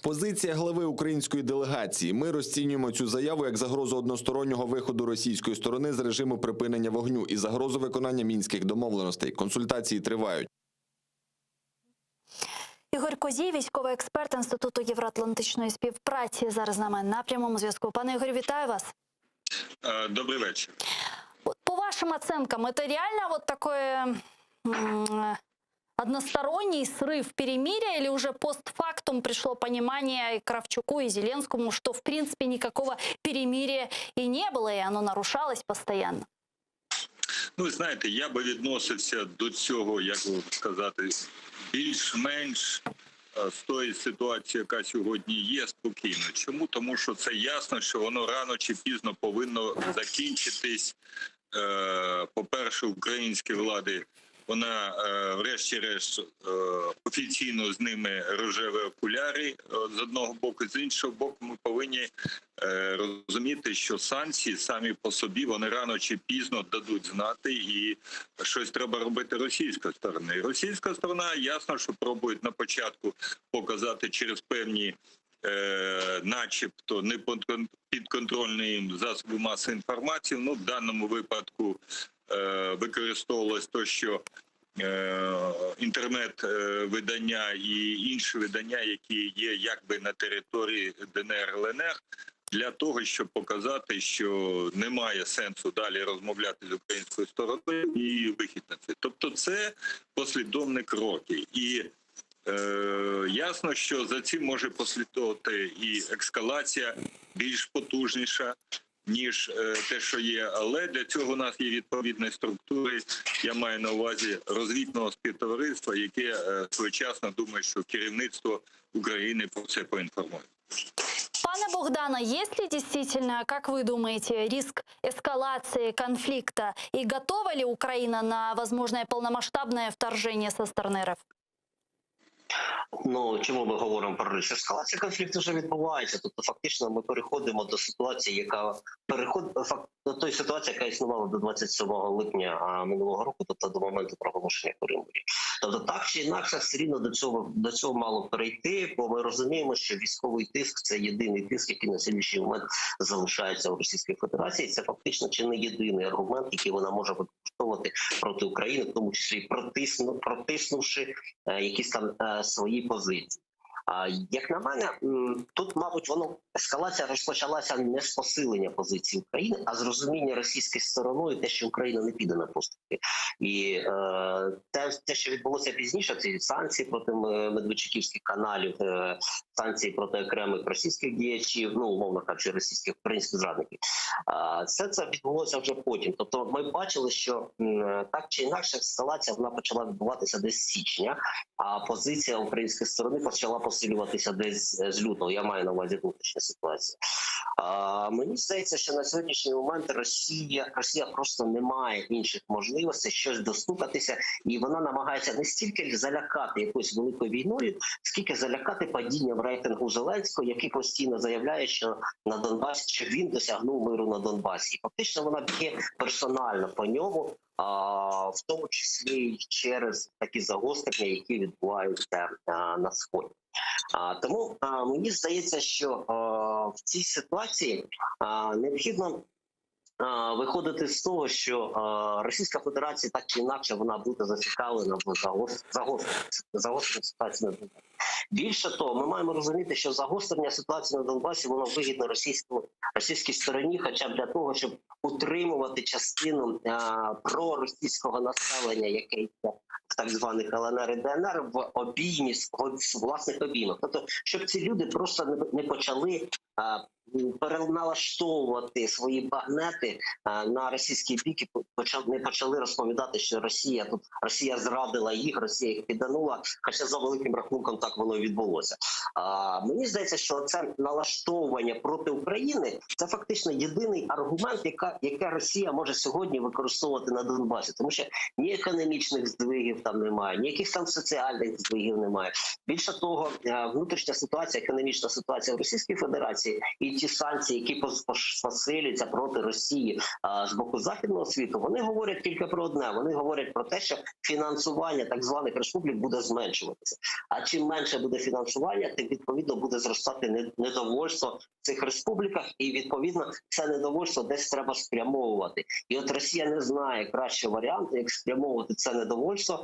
Позиція глави української делегації. Ми розцінюємо цю заяву як загрозу одностороннього виходу російської сторони з режиму припинення вогню і загрозу виконання мінських домовленостей. Консультації тривають. Ігор Козій, військовий експерт Інституту євроатлантичної співпраці, зараз з нами на прямому зв'язку. Пане Ігорю, вітаю вас. Добрий вечір. По вашим оценкам, это реально вот такое односторонний срыв перемирия или уже постфактум пришло понимание и Кравчуку, и Зеленскому, что в принципе никакого перемирия и не было, и оно нарушалось постоянно? Ну, ви знаєте, я би відносився до цього, як би сказати, більш-менш з тої ситуації, яка сьогодні є, спокійно. Чому? Тому що це ясно, що воно рано чи пізно повинно закінчитись. По-перше, українські влади, вона врешті-решт офіційно з ними рожеві окуляри з одного боку, з іншого боку ми повинні розуміти, що санкції самі по собі, вони рано чи пізно дадуть знати, і щось треба робити російської сторони. Російська сторона, ясно, що пробують на початку показати через певні начебто не підконтрольні їм засоби масової інформації. Ну, в даному випадку використовувалось то, що інтернет-видання і інші видання, які є якби на території ДНР, ЛНР, для того, щоб показати, що немає сенсу далі розмовляти з українською стороною і вихід на це. Тобто це послідовні кроки. І ясно, що за цим може послідувати і ескалація більш потужніша, ніж те, що є. Але для цього у нас є відповідні структури, я маю на увазі розвідного співтовариства, яке своєчасно думає, що керівництво України про це поінформує. Пане Богдана, есть ли действительно, как вы думаете, риск эскалации конфликта? И готова ли Украина на возможное полномасштабное вторжение со стороны РФ? Ну, чому ми говоримо про ризик? Ескалація конфлікту вже відбувається. Тобто, фактично, ми переходимо до ситуації, яка до тої ситуації, яка існувала до 27 липня минулого року, тобто до моменту проголошення перемир'я. Тобто, так чи інакше, все рівно до цього мало перейти, бо ми розуміємо, що військовий тиск – це єдиний тиск, який на сьогоднішній момент залишається у Російській Федерації. Це фактично чи не єдиний аргумент, який вона може використовувати проти України, в тому числі протиснувши якісь там свої позиції. Як на мене, тут, мабуть, ескалація розпочалася не з посилення позиції України, а з розуміння російською стороною те, що Україна не піде на поступки. І те, що відбулося пізніше, це санкції проти медведчуківських каналів, санкції проти окремих російських діячів, ну, умовно кажучи, російських, українських зрадників. Все це відбулося вже потім. Тобто ми бачили, що так чи інакше ескалація вона почала відбуватися десь з січня, а позиція української сторони почала посилюватися десь з лютого. Я маю на увазі внутрішня ситуація. Мені здається, що на сьогоднішній момент Росія просто не має інших можливостей щось достукатися, і вона намагається не стільки залякати якоюсь великою війною, скільки залякати падінням рейтингу Зеленського, який постійно заявляє, що на Донбасі, що він досягнув миру на Донбасі. І фактично вона б'є персонально по ньому, в тому числі й через такі загострення, які відбуваються на Сході. Тому мені здається, що в цій ситуації необхідно виходити з того, що Російська Федерація так чи інакше вона буде зацікавлена в загостренні ситуації на Донбасі. Більше того, ми маємо розуміти, що загострення ситуації на Донбасі воно вигідно російській стороні, хоча б для того, щоб утримувати частину проросійського населення, яке є в так званих ЛНР і ДНР, в обіймі, в власних обіймах. Тобто, щоб ці люди просто не почали переналаштовувати свої багнети на російський бік і не почали розповідати, що Росія зрадила їх, Росія їх підданула, хоча за великим рахунком так воно і відбулося. Мені здається, що це налаштовування проти України – це фактично єдиний аргумент, яке Росія може сьогодні використовувати на Донбасі, тому що ні економічних здвигів там немає, ніяких там соціальних здвигів немає. Більше того, внутрішня ситуація, економічна ситуація в Російській Федерації і ті санкції, які посилюються проти Росії з боку західного світу, вони говорять тільки про одне. Вони говорять про те, що фінансування так званих республік буде зменшуватися. А чим менше буде фінансування, тим відповідно буде зростати недовольство в цих республіках, і відповідно це недовольство десь треба спрямовувати. І от Росія не знає кращого варіанту, як спрямовувати це недовольство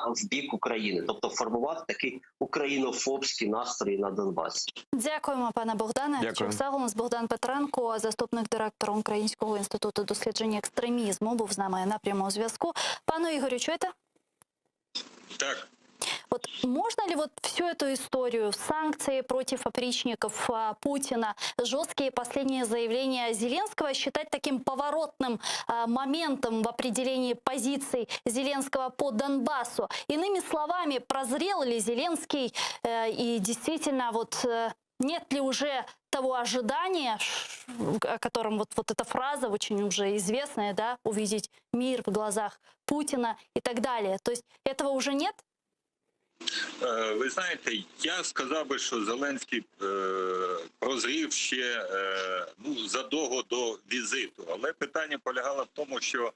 в бік України, тобто формувати такий українофобський настрій на Донбасі. Дякуємо, пане Богдане. Дякую. Чухсаголос Богдан Петренко, заступник директора Українського інституту дослідження екстремізму, був з нами на прямому зв'язку. Пане Ігорю, чуєте? Так. Вот можно ли вот всю эту историю, санкции против опричников Путина, жесткие последние заявления Зеленского считать таким поворотным моментом в определении позиций Зеленского по Донбассу? Иными словами, прозрел ли Зеленский и действительно вот нет ли уже того ожидания, о котором вот эта фраза очень уже известная, да, увидеть мир в глазах Путина и так далее. То есть этого уже нет? Ви знаєте, я сказав би, що Зеленський прозрів ще задовго до візиту. Але питання полягало в тому, що,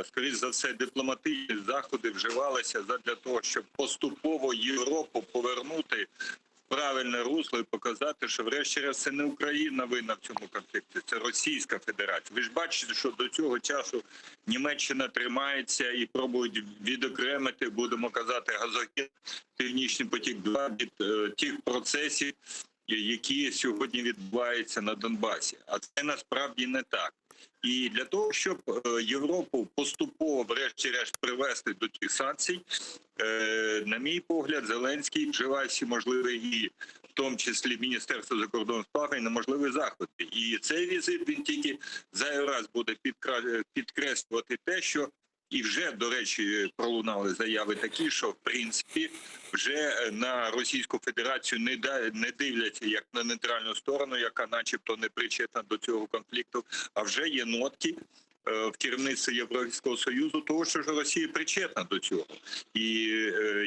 скоріш за все, дипломатичні заходи вживалися для того, щоб поступово Європу повернути в правильне русло і показати, що врешті-решт це не Україна винна в цьому конфлікті, це Російська Федерація. Ви ж бачите, що до цього часу Німеччина тримається і пробують відокремити, будемо казати, газогін Північний потік-2 від тих процесів, які сьогодні відбуваються на Донбасі. А це насправді не так. І для того, щоб Європу поступово, врешті-решт, привести до тих санкцій, на мій погляд, Зеленський вживає всі можливі, і в тому числі Міністерство закордонних справ, і неможливі заходи. І цей візит, він тільки зайвий раз буде підкреслювати те, що і вже, до речі, пролунали заяви такі, що, в принципі, вже на Російську Федерацію не дивляться як на нейтральну сторону, яка начебто не причетна до цього конфлікту, а вже є нотки в керівництві Європейського Союзу того, що Росія причетна до цього. І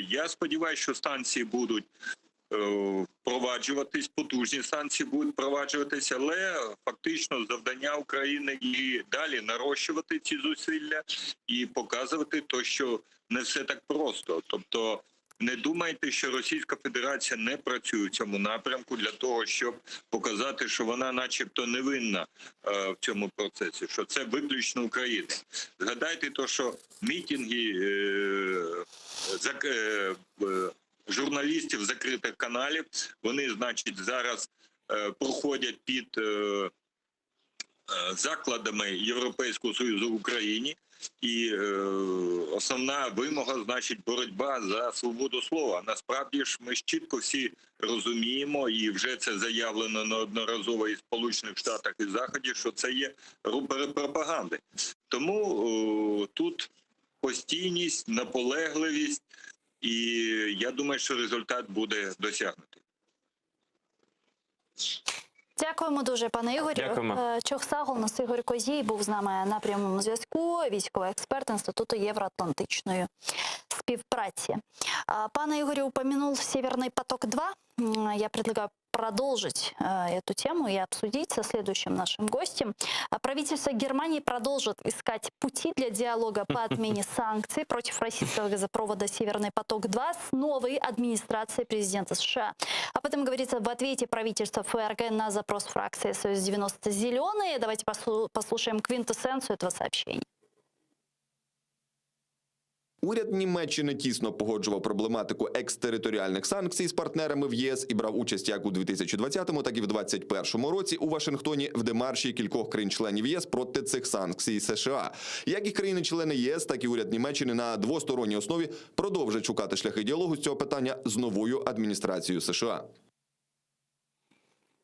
я сподіваюся, що санкції будуть впроваджуватись, потужні санкції будуть впроваджуватися, але фактично завдання України і далі нарощувати ці зусилля і показувати то, що не все так просто. Тобто не думайте, що Російська Федерація не працює в цьому напрямку для того, щоб показати, що вона начебто невинна в цьому процесі, що це виключно Україна. Згадайте то, що мітинги журналістів закритих каналів, вони, значить, зараз проходять під закладами Європейського Союзу в Україні. І основна вимога, значить, боротьба за свободу слова. Насправді ж ми ж чітко всі розуміємо, і вже це заявлено неодноразово і в Сполучених Штатах, і в Заході, що це є рупори пропаганди. Тому тут постійність, наполегливість, і я думаю, що результат буде досягнутий. Дякуємо дуже, пане Ігорю. Дякуємо. Чухсаголос Ігор Козій був з нами на прямому зв'язку, військовий експерт Інституту євроатлантичної співпраці. Пане Игорь упомянул «Северный поток-2». Я предлагаю продолжить эту тему и обсудить со следующим нашим гостем. Правительство Германии продолжит искать пути для диалога по отмене санкций против российского газопровода «Северный поток-2» с новой администрацией президента США. Об этом говорится в ответе правительства ФРГ на запрос фракции «Союз 90 зеленые». Давайте послушаем квинтэссенцию этого сообщения. Уряд Німеччини тісно погоджував проблематику екстериторіальних санкцій з партнерами в ЄС і брав участь як у 2020-му, так і в 2021 році у Вашингтоні в демарші кількох країн-членів ЄС проти цих санкцій США. Як і країни-члени ЄС, так і уряд Німеччини на двосторонній основі продовжать шукати шляхи діалогу з цього питання з новою адміністрацією США.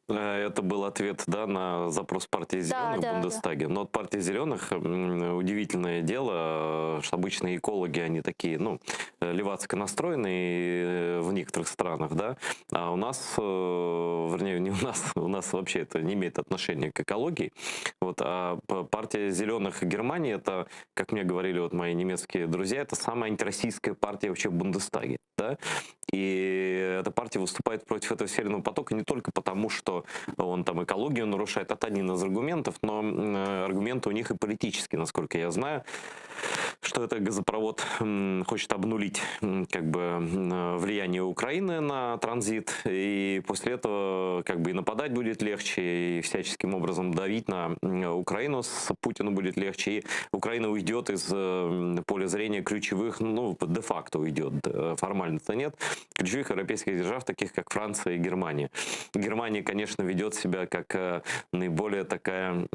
Это был ответ, да, на запрос партии «Зеленых» в Бундестаге. Но от партии «Зеленых» удивительное дело, что обычные экологи, они такие, ну, левацко настроенные в некоторых странах, да, а у нас, вернее, не у нас вообще это не имеет отношения к экологии. Вот, а партия «Зеленых» Германии, это, как мне говорили вот мои немецкие друзья, это самая антироссийская партия вообще в Бундестаге, да, и эта партия выступает против этого Северного потока не только потому, что он там экологию нарушает, это один из аргументов, но аргументы у них и политические, насколько я знаю, что это газопровод хочет обнулить как бы влияние Украины на транзит, и после этого как бы и нападать будет легче, и всяческим образом давить на Украину с Путину будет легче, и Украина уйдет из поля зрения ключевых, ну, де-факто уйдет, формально-то нет, ключевых европейских держав, таких как Франция и Германия. Германия, конечно, ведет себя как наиболее такая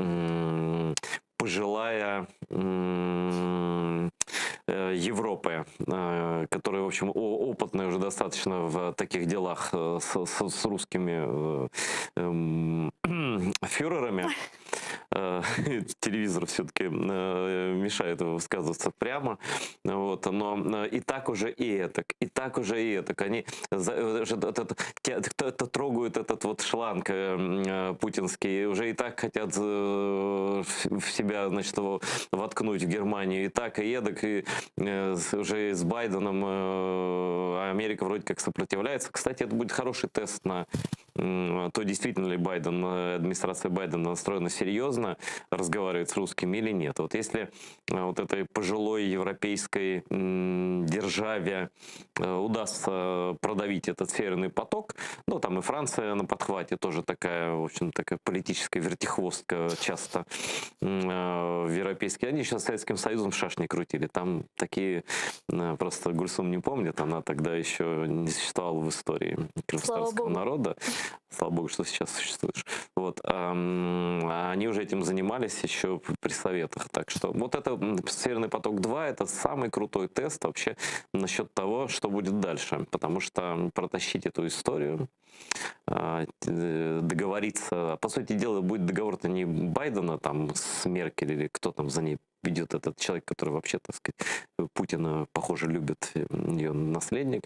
пожилая Европы, которая, в общем, опытная уже достаточно в таких делах с русскими фюрерами. Телевизор все-таки мешает высказываться прямо. Вот. Но и так уже и этак, и так уже и этак. Они кто трогают этот вот шланг путинский, уже и так хотят в себя, значит, его воткнуть в Германию. И так, и эдак, и уже с Байденом Америка вроде как сопротивляется. Кстати, это будет хороший тест на то, действительно ли Байден, администрация Байдена настроена серьезно разговаривать с русскими или нет. Вот если вот этой пожилой европейской державе удастся продавить этот Северный поток, ну там и Франция на подхвате тоже такая, в общем, такая политическая вертихвостка часто в европейские. Они сейчас с Советским Союзом шашни крутили. Там такие, просто Гульсум не помнит, она тогда еще не существовала в истории крымстатского народа. Слава богу, что сейчас существуешь. Вот. Они уже этим занимались еще при Советах. Так что вот это Северный поток-2 это самый крутой тест вообще насчет того, что будет дальше. Потому что протащить эту историю, договориться, по сути дела, будет договор-то не Байдена там с Меркель или кто там за ней ведет, этот человек, который вообще, так сказать, Путина, похоже, любит, ее наследник.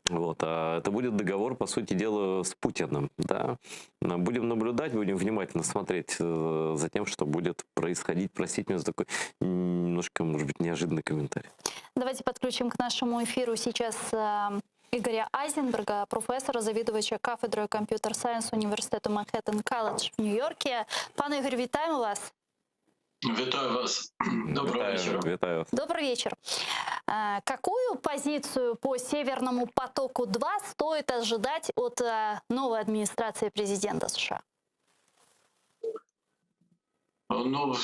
Вот, а это будет договор, по сути дела, с Путиным. Да? Будем наблюдать, будем внимательно смотреть за тем, что будет происходить. Простите меня за такой немножко, может быть, неожиданный комментарий. Давайте подключим к нашему эфиру сейчас Игоря Айзенберга, професора, завідувача кафедрою комп'ютер-сайенс університету Манхеттен-Колледж в Нью-Йорке. Пане Ігор, вітаємо вас. Вітаю вас. Доброго вечера. Вітаю вас. Добрый вечер. Какую позицию по Северному потоку-2 стоит ожидать от новой администрации президента США? Ну,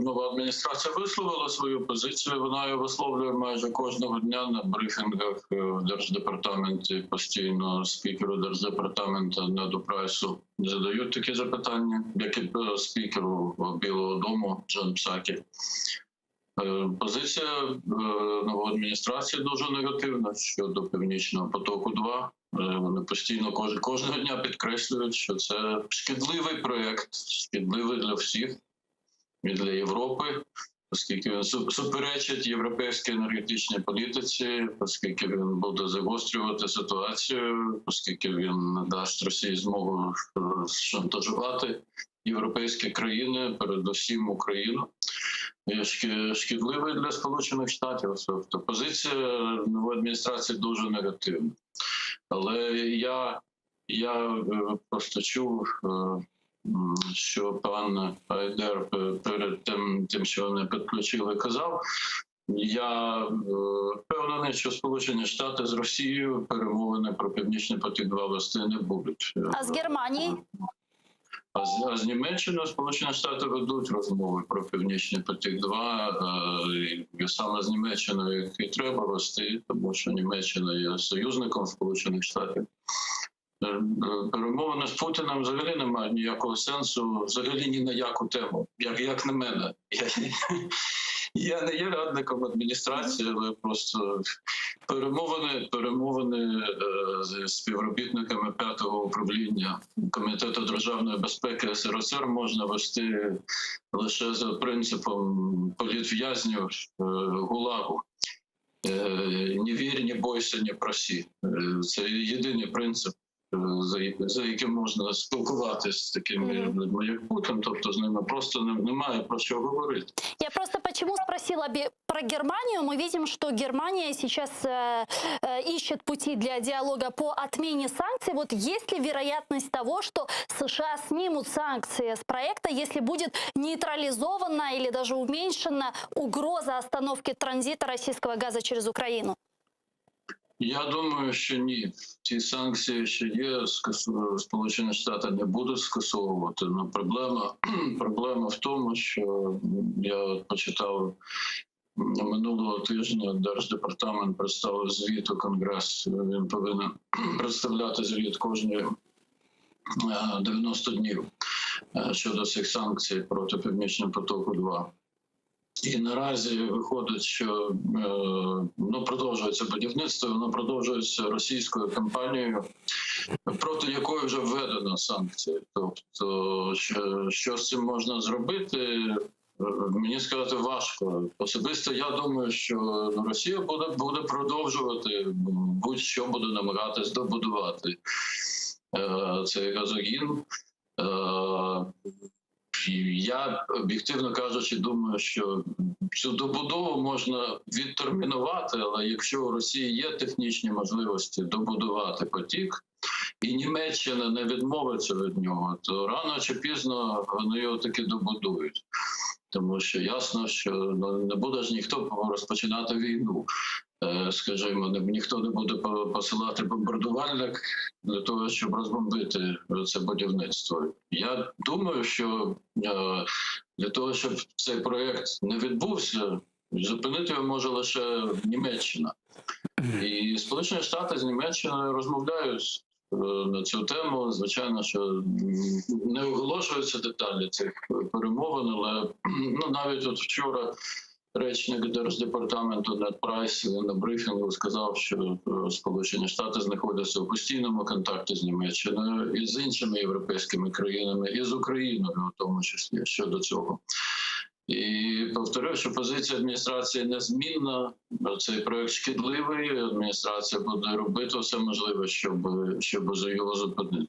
нова адміністрація висловила свою позицію. Вона її висловлює майже кожного дня на брифінгах в Держдепартаменті. Постійно спікеру Держдепартаменту Неду Прайсу задають такі запитання, як і спікеру Білого дому Джен Псакі. Позиція нової адміністрації дуже негативна щодо Північного потоку-2. Вони постійно кожного дня підкреслюють, що це шкідливий проєкт, шкідливий для всіх і для Європи, оскільки він суперечить європейській енергетичній політиці, оскільки він буде загострювати ситуацію, оскільки він не дасть Росії змогу шантажувати європейські країни, передусім Україну. Шкідливий для Сполучених Штатів. Тобто позиція нової адміністрації дуже негативна. Але я просто чув, що пан Айдер перед тим, що вони підключили, казав. Я впевнений, що Сполучені Штати з Росією перемовини про Північний потік-2 вести не будуть. А з Германією? А з Німеччиною Сполучені Штати ведуть розмови про Північний потік-2, і саме з Німеччиною і треба вести, тому що Німеччина є союзником Сполучених Штатів. Перемовини з Путіним взагалі не мають ніякого сенсу, взагалі ні на яку тему, як на мене. Я не є радником адміністрації, але просто перемовини з співробітниками 5-го управління Комітету державної безпеки СРСР можна вести лише за принципом політв'язнів ГУЛАГу. Не вір, не бойся, не проси. Це єдиний принцип, за яким можна спілкуватися з такими людьми, як Путін, тобто з ними просто немає про що говорити. Я просто почему спросила про Германию. Мы видим, что Германия сейчас ищет пути для диалога по отмене санкций. Вот есть ли вероятность того, что США снимут санкции с проекта, если будет нейтрализована или даже уменьшена угроза остановки транзита российского газа через Украину? Я думаю, що ні. Ті санкції, що є, Сполучені Штати не будуть скасовувати. Но проблема в тому, що я почитав минулого тижня, Держдепартамент представив звіт у Конгрес. Він повинен представляти звіт кожні 90 днів щодо цих санкцій проти Північного потоку-2. І наразі виходить, що продовжується будівництво, воно продовжується російською компанією, проти якої вже введено санкції. Тобто, що з цим можна зробити, мені сказати важко. Особисто я думаю, що Росія буде продовжувати, будь-що буде намагатись добудувати цей газогін. Я, об'єктивно кажучи, думаю, що цю добудову можна відтермінувати, але якщо у Росії є технічні можливості добудувати потік, і Німеччина не відмовиться від нього, то рано чи пізно вони його таки добудують. Тому що ясно, що не буде ж ніхто розпочинати війну. Скажімо, ніхто не буде посилати бомбардувальник для того, щоб розбомбити це будівництво. Я думаю, що для того, щоб цей проєкт не відбувся, зупинити його може лише Німеччина. І Сполучені Штати з Німеччиною розмовляють на цю тему. Звичайно, що не оголошуються деталі цих перемовин, але навіть от вчора речник Держдепартаменту Нед Прайс на брифінгу сказав, що Сполучені Штати знаходяться в постійному контакті з Німеччиною і з іншими європейськими країнами, і з Україною, в тому числі, щодо цього. І повторюю, що позиція адміністрації незмінна, цей проект шкідливий, адміністрація буде робити все можливе, щоб його зупинити.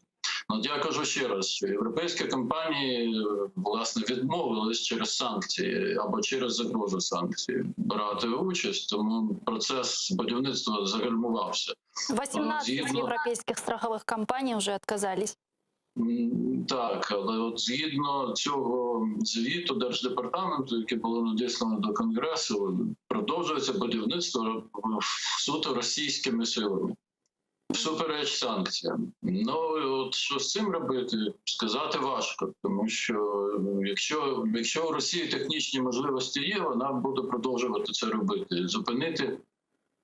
Я кажу ще раз, що європейські компанії, власне, відмовились через санкції або через загрозу санкцій брати участь, тому процес будівництва загальмувався. 18 європейських страхових компаній вже відказались. Так, але от згідно цього звіту Держдепартаменту, яке було надіслано до Конгресу, продовжується будівництво суто російськими силами. Всупереч санкціям. От що з цим робити, сказати важко, тому що якщо у Росії технічні можливості є, вона буде продовжувати це робити.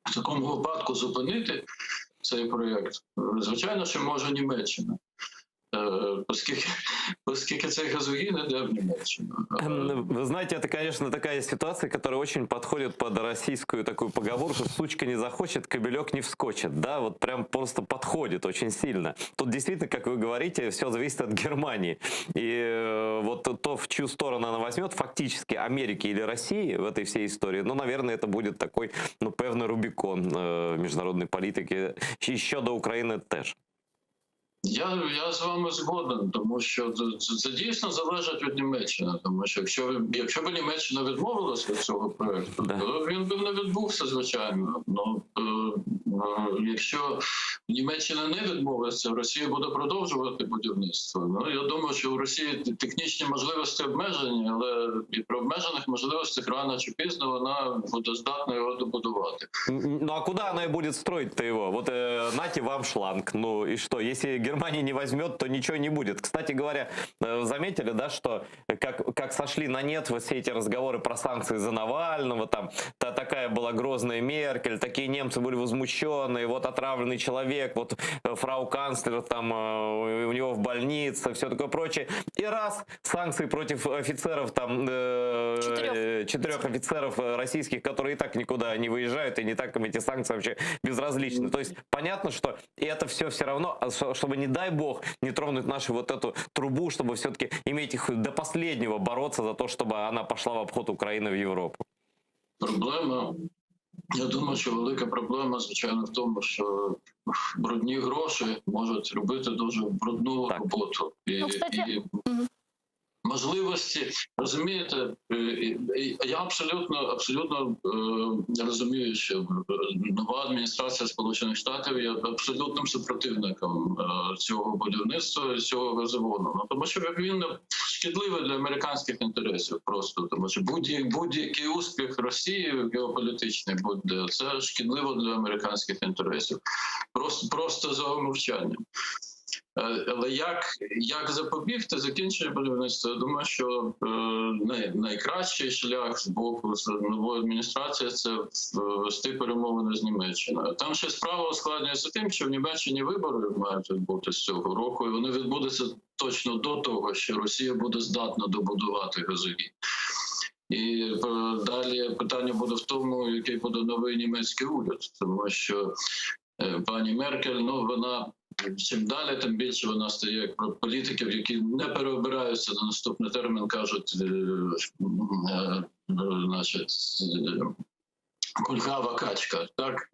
В такому випадку зупинити цей проєкт, звичайно, що може Німеччина. Поскольку цей газогін іде в Німеччину. Вы знаете, это, конечно, такая ситуация, которая очень подходит под российскую такую поговорку: сучка не захочет, кобелек не вскочит. Да, вот прям просто подходит очень сильно. Тут действительно, как вы говорите, все зависит от Германии. И вот то, в чью сторону она возьмет, фактически Америки или России в этой всей истории, наверное, это будет такой, певний Рубікон міжнародної політики. Ще до України теж. Я з вами згоден, тому що це дійсно залежить від Німеччини. Тому що якщо б Німеччина відмовилася від цього проєкту, то він би не відбувся, звичайно. Якщо Німеччина не відмовиться, Росія буде продовжувати будівництво. Я думаю, що у Росії технічні можливості обмежені, але і при обмежених можливостях рано чи пізно вона буде здатна його добудувати. А куди вона буде строить-то його? Вот нате вам шланг. И что, если Германия не возьмет, то ничего не будет. Кстати говоря, заметили, да, что как сошли на нет вот все эти разговоры про санкции за Навального, там такая была грозная Меркель, такие немцы были возмущены, заключенный, вот отравленный человек, вот фрау канцлер там у него в больнице, все такое прочее. И раз, санкции против офицеров, там 4 офицеров российских, которые и так никуда не выезжают, и не так им эти санкции вообще безразличны. То есть понятно, что и это все равно, чтобы, не дай бог, не тронуть нашу вот эту трубу, чтобы все-таки иметь их до последнего бороться за то, чтобы она пошла в обход Украины в Европу. Проблема, я думаю, що велика проблема, звичайно, в тому, що брудні гроші можуть робити дуже брудну роботу. І можливості, розумієте, я абсолютно розумію, що нова адміністрація Сполучених Штатів є абсолютним супротивником цього будівництва, цього газоводу. Ну, тому що він шкідливий для американських інтересів просто, тому що будь-який успіх Росії геополітичний буде, це шкідливо для американських інтересів. Просто за умовчанням. Але як запобігти закінчення будівництва? Я думаю, що найкращий шлях з боку нової адміністрації – це вести перемовини з Німеччиною. Там ще справа ускладнюється тим, що в Німеччині вибори мають відбутися цього року, і вони відбудуться точно до того, що Росія буде здатна добудувати газові. І далі питання буде в тому, який буде новий німецький уряд, тому що пані Меркель, вона чим далі, тим більше вона стає як про політиків, які не переобираються на наступний термін, кажуть, значить, кульгава качка. Так?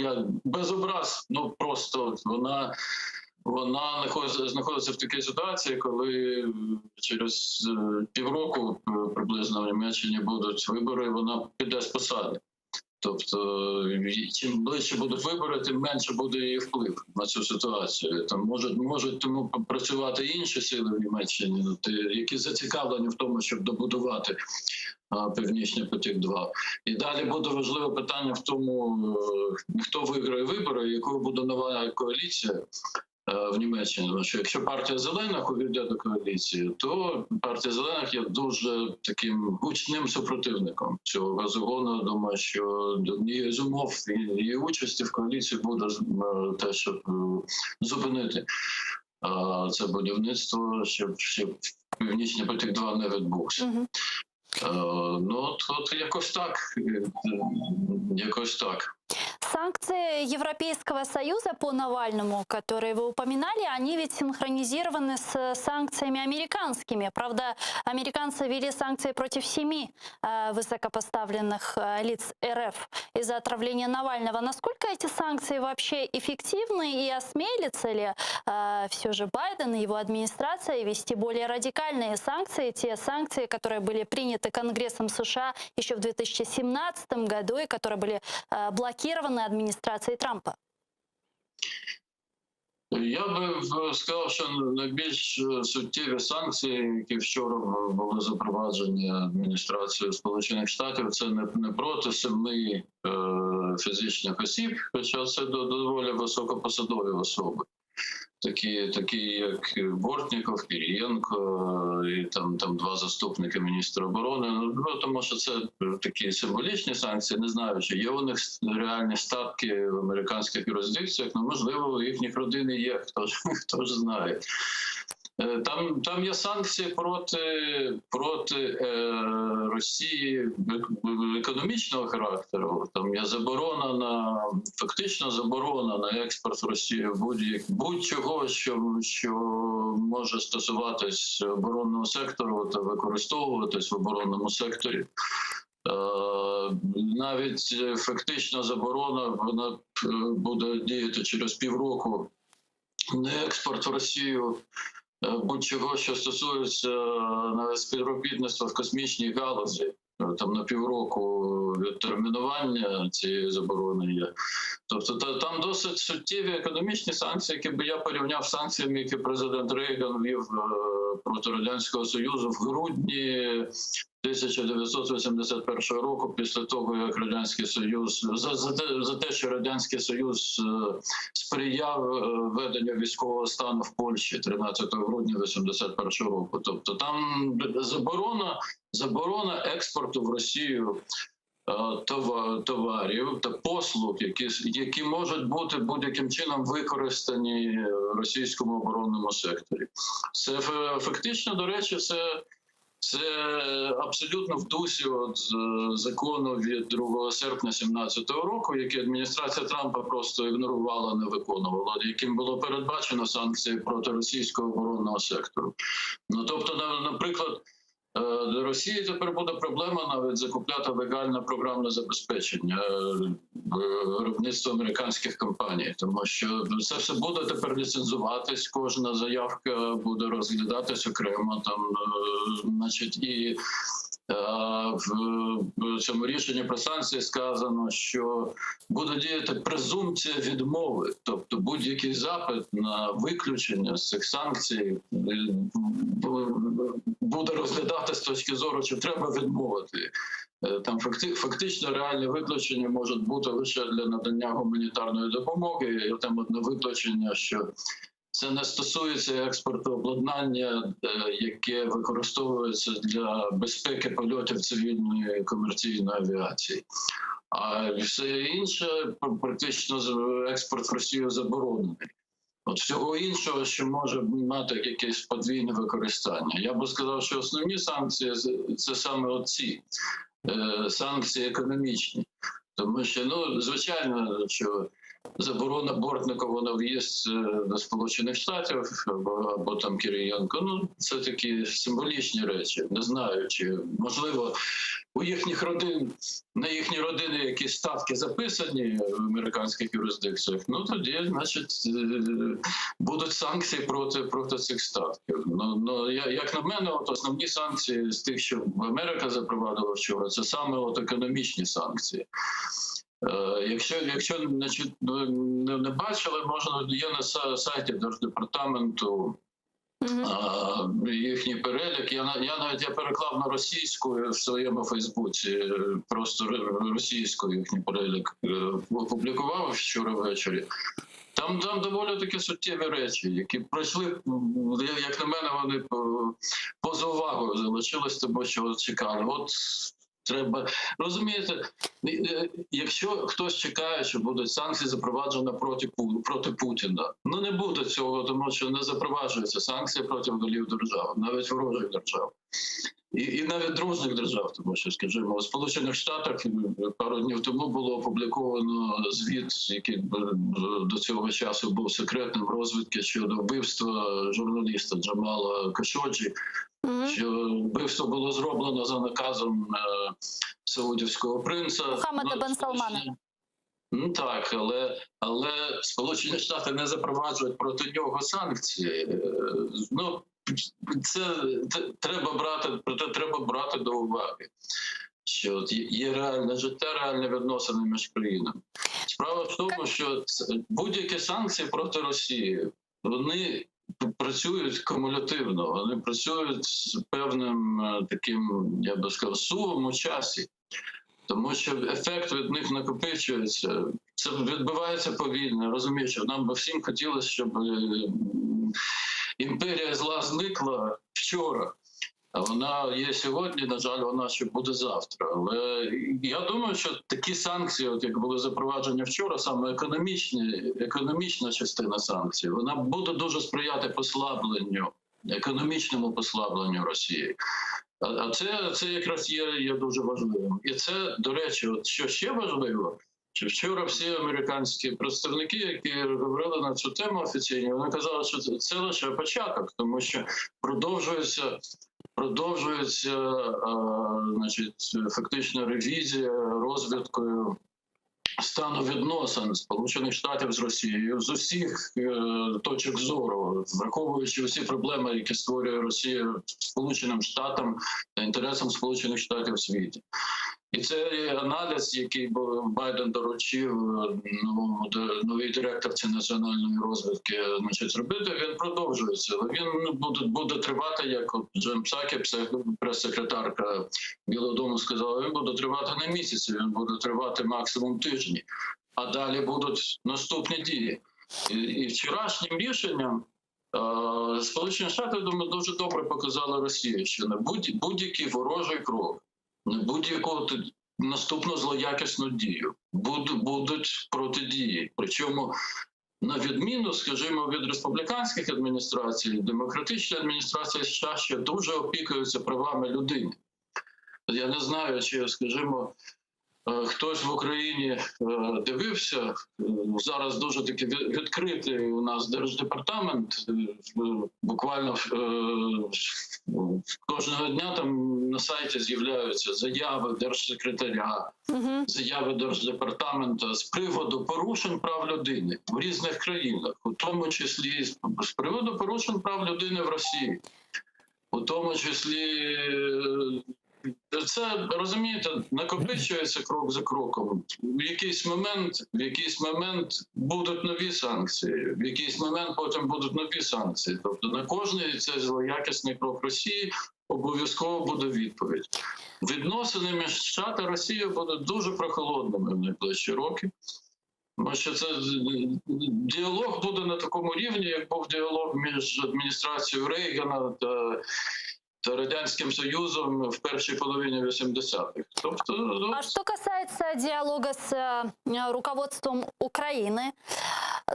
Я без образ, просто вона знаходиться в такій ситуації, коли через півроку приблизно в Німеччині будуть вибори, і вона піде з посади. Тобто, чим ближче будуть вибори, тим менше буде її вплив на цю ситуацію. Там можуть тому працювати інші сили в Німеччині, які зацікавлені в тому, щоб добудувати Північний потік-2. І далі буде важливе питання в тому, хто виграє вибори, якою буде нова коаліція в Німеччині. Тому що якщо партія Зелених увійде до коаліції, то партія Зелених є дуже таким гучним супротивником цього газогону. Думаю, що однією з умов її участі в коаліції буде те, щоб зупинити це будівництво, щоб Північний потік-2 не відбувся. От якось так. Санкции Европейского Союза по Навальному, которые вы упоминали, они ведь синхронизированы с санкциями американскими. Правда, американцы ввели санкции против 7 высокопоставленных лиц РФ из-за отравления Навального. Насколько эти санкции вообще эффективны, и осмелится ли все же Байден и его администрация ввести более радикальные санкции, те санкции, которые были приняты Конгрессом США еще в 2017 году и которые были блокированы адміністрації Трампа? Я би сказав, що найбільш суттєві санкції, які вчора були запроваджені адміністрацією Сполучених Штатів, це не проти 7 фізичних осіб, хоча це доволі високопосадові особи. Такі як Бортніков, Кирієнко і там 2 заступники міністра оборони. Тому що це такі символічні санкції. Не знаю, чи є у них реальні статки в американських юрисдикціях. Можливо, у їхніх родин є, хто ж знає. Там є санкції проти Росії економічного характеру. Там є фактично заборона на експорт в Росію будь-чого, що може стосуватись оборонного сектору та використовуватись в оборонному секторі. Навіть фактична заборона, вона буде діяти через півроку. Не експорт в Росію будь-чого, що стосується навіть співробітництва в космічній галузі. Там на півроку відтермінування цієї заборони є. Тобто там досить суттєві економічні санкції, які би я порівняв з санкціями, які президент Рейган ввів проти Радянського Союзу в грудні 1981 року, після того, як Радянський Союз, за те, що Радянський Союз сприяв веденню військового стану в Польщі 13 грудня 1981 року. Тобто там заборона експорту в Росію товарів та послуг, які можуть бути будь-яким чином використані в російському оборонному секторі. Це фактично, до речі, це абсолютно в дусі закону від 2 серпня 2017 року, який адміністрація Трампа просто ігнорувала, не виконувала, яким було передбачено санкції проти російського оборонного сектору. Ну, тобто, наприклад, для Росії тепер буде проблема навіть закупляти легальне програмне забезпечення виробництва американських компаній, тому що це все буде тепер ліцензуватись, кожна заявка буде розглядатись окремо, там, значить, і в цьому рішенні про санкції сказано, що буде діяти презумпція відмови, тобто будь-який запит на виключення з цих санкцій буде розглядати з точки зору, чи треба відмовити. Там фактично реальні виключення можуть бути лише для надання гуманітарної допомоги. І там одне виключення, що це не стосується експорту обладнання, яке використовується для безпеки польотів цивільної комерційної авіації. А все інше, практично експорт в Росію заборонений. От всього іншого, що може мати якесь подвійне використання. Я би сказав, що основні санкції – це саме оці санкції економічні. Тому що, ну, звичайно, що заборона Бортникова на в'їзд до Сполучених Штатів або там Кирієнко, ну, це такі символічні речі. Не знаю, чи, можливо, у їхніх родин, на їхні родини якісь ставки записані в американських юрисдикціях, ну, тоді, значить, будуть санкції проти цих статків. Ну, як на мене, от основні санкції з тих, що Америка запровадила вчора, це саме от економічні санкції. Якщо значить, не бачили, можна, є на сайті Держдепартаменту їхній перелік. Я переклав на російську в своєму Фейсбуці, просто російською їхній перелік опублікував вчора ввечері. Там доволі такі суттєві речі, які пройшли, як на мене, вони поза увагою залишились, тому що чекали. От треба, розумієте, якщо хтось чекає, що будуть санкції запроваджені проти Путіна, ну не буде цього, тому що не запроваджуються санкції проти голів держав, навіть ворожих держав. І навіть дружніх держав, тому що, скажімо, у Сполучених Штатах пару днів тому було опубліковано звіт, який до цього часу був секретним, розвідки щодо вбивства журналіста Джамала Кашоджі, що вбивство було зроблено за наказом саудівського принца. Мухаммеда бен Салмана. Ну так, але Сполучені Штати не запроваджують проти нього санкції. Ну, це треба брати до уваги, що є реальне життя, реальні відносини між країнами. Справа в тому, що будь-які санкції проти Росії, вони працюють кумулятивно, вони працюють з певним таким, я би сказав, сувом у часі. Тому що ефект від них накопичується. Це відбувається повільно. Розумію, що нам би всім хотілося, щоб імперія зла зникла вчора. А вона є сьогодні, на жаль, вона ще буде завтра. Але я думаю, що такі санкції, от як були запроваджені вчора, саме економічна частина санкцій, вона буде дуже сприяти економічному послабленню Росії. А це якраз є дуже важливим. І це, до речі, от що ще важливо, що вчора всі американські представники, які говорили на цю тему офіційно, вони казали, що це лише початок, тому що продовжується значить, фактично ревізія розвідкою стану відносин Сполучених Штатів з Росією з усіх точок зору, враховуючи всі проблеми, які створює Росія Сполученим Штатам та інтересам Сполучених Штатів у світі. І це аналіз, який Байден доручив новій директорці національної розвідки, значить, зробити, він продовжується. Але він буде тривати, як Джен Псакі, прес-секретарка Білого дому сказала, він буде тривати не місяці, він буде тривати максимум тижні. А далі будуть наступні дії. І вчорашнім рішенням Сполучені Штати, думаю, дуже добре показали Росії, що на будь-який ворожий крок, на будь-яку наступну злоякісну дію, будуть протидії. Причому, на відміну, скажімо, від республіканських адміністрацій, демократичні адміністрації США ще дуже опікуються правами людини. Я не знаю, чи, скажімо, хтось в Україні дивився, зараз дуже таки відкритий у нас Держдепартамент, буквально кожного дня там на сайті з'являються заяви держсекретаря, заяви Держдепартаменту з приводу порушень прав людини в різних країнах, у тому числі з приводу порушень прав людини в Росії, у тому числі. Це, розумієте, накопичується крок за кроком. В якийсь момент будуть нові санкції, в якийсь момент потім будуть нові санкції. Тобто на кожний цей злоякісний крок Росії обов'язково буде відповідь. Відносини між США та Росією будуть дуже прохолодними в найближчі роки. Тому що це діалог буде на такому рівні, як був діалог між адміністрацією Рейгана та Радянським Союзом в першій половині 80-х. А что касается диалога с руководством Украины,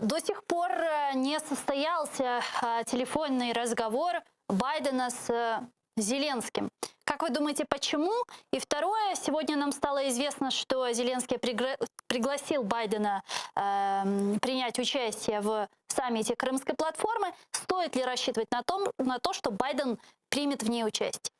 до сих пор не состоялся телефонный разговор Байдена с Зеленским. Как вы думаете, почему? И второе, сегодня нам стало известно, что Зеленский пригласил Байдена принять участие в саммите Крымской платформы. Стоит ли рассчитывать на то, что Байден примет в ней участие?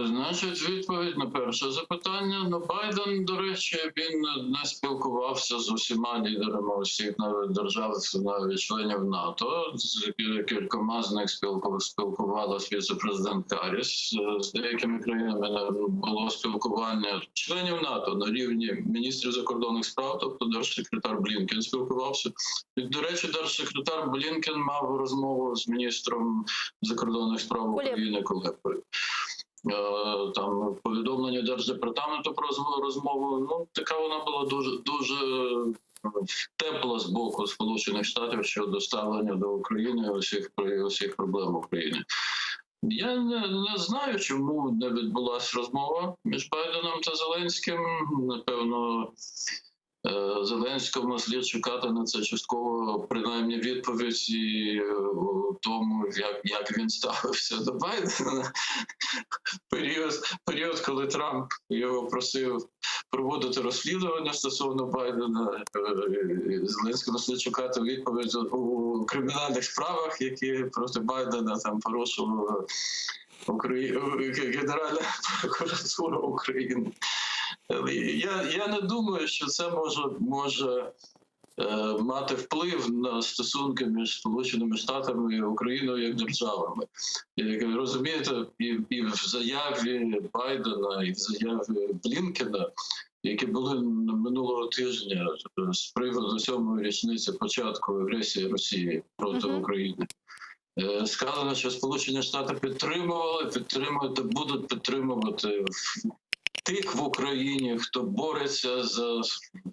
Значить, відповідь на перше запитання. Ну, Байден, до речі, він не спілкувався з усіма лідерами усіх навіть держав, навіть членів НАТО. З кількома з них спілкувалася віце-президент Харріс. З деякими країнами було спілкування членів НАТО на рівні міністрів закордонних справ, тобто держсекретар Блінкен спілкувався. І, до речі, держсекретар Блінкен мав розмову з міністром закордонних справ України Кулебою. Там повідомлення Держдепартаменту про розмову, ну, така вона була дуже тепла з боку Сполучених Штатів щодо ставлення до України усіх проблем України. Я не знаю, чому не відбулася розмова між Байденом та Зеленським. Напевно, Зеленському слід чекати на це частково, принаймні, відповіді у тому, як він ставився до Байдена. Період, коли Трамп його просив проводити розслідування стосовно Байдена, Зеленському слід чекати відповідь у кримінальних справах, які проти Байдена там порушувала Генеральна прокуратура України. Я не думаю, що це може мати вплив на стосунки між Сполученими Штатами і Україною як державами. Як ви розумієте, і в заяві Байдена, і в заяві Блінкена, які були минулого тижня з приводу 7-ї річниці початку агресії Росії проти України, сказано, що Сполучені Штати підтримують та будуть підтримувати тих в Україні, хто бореться за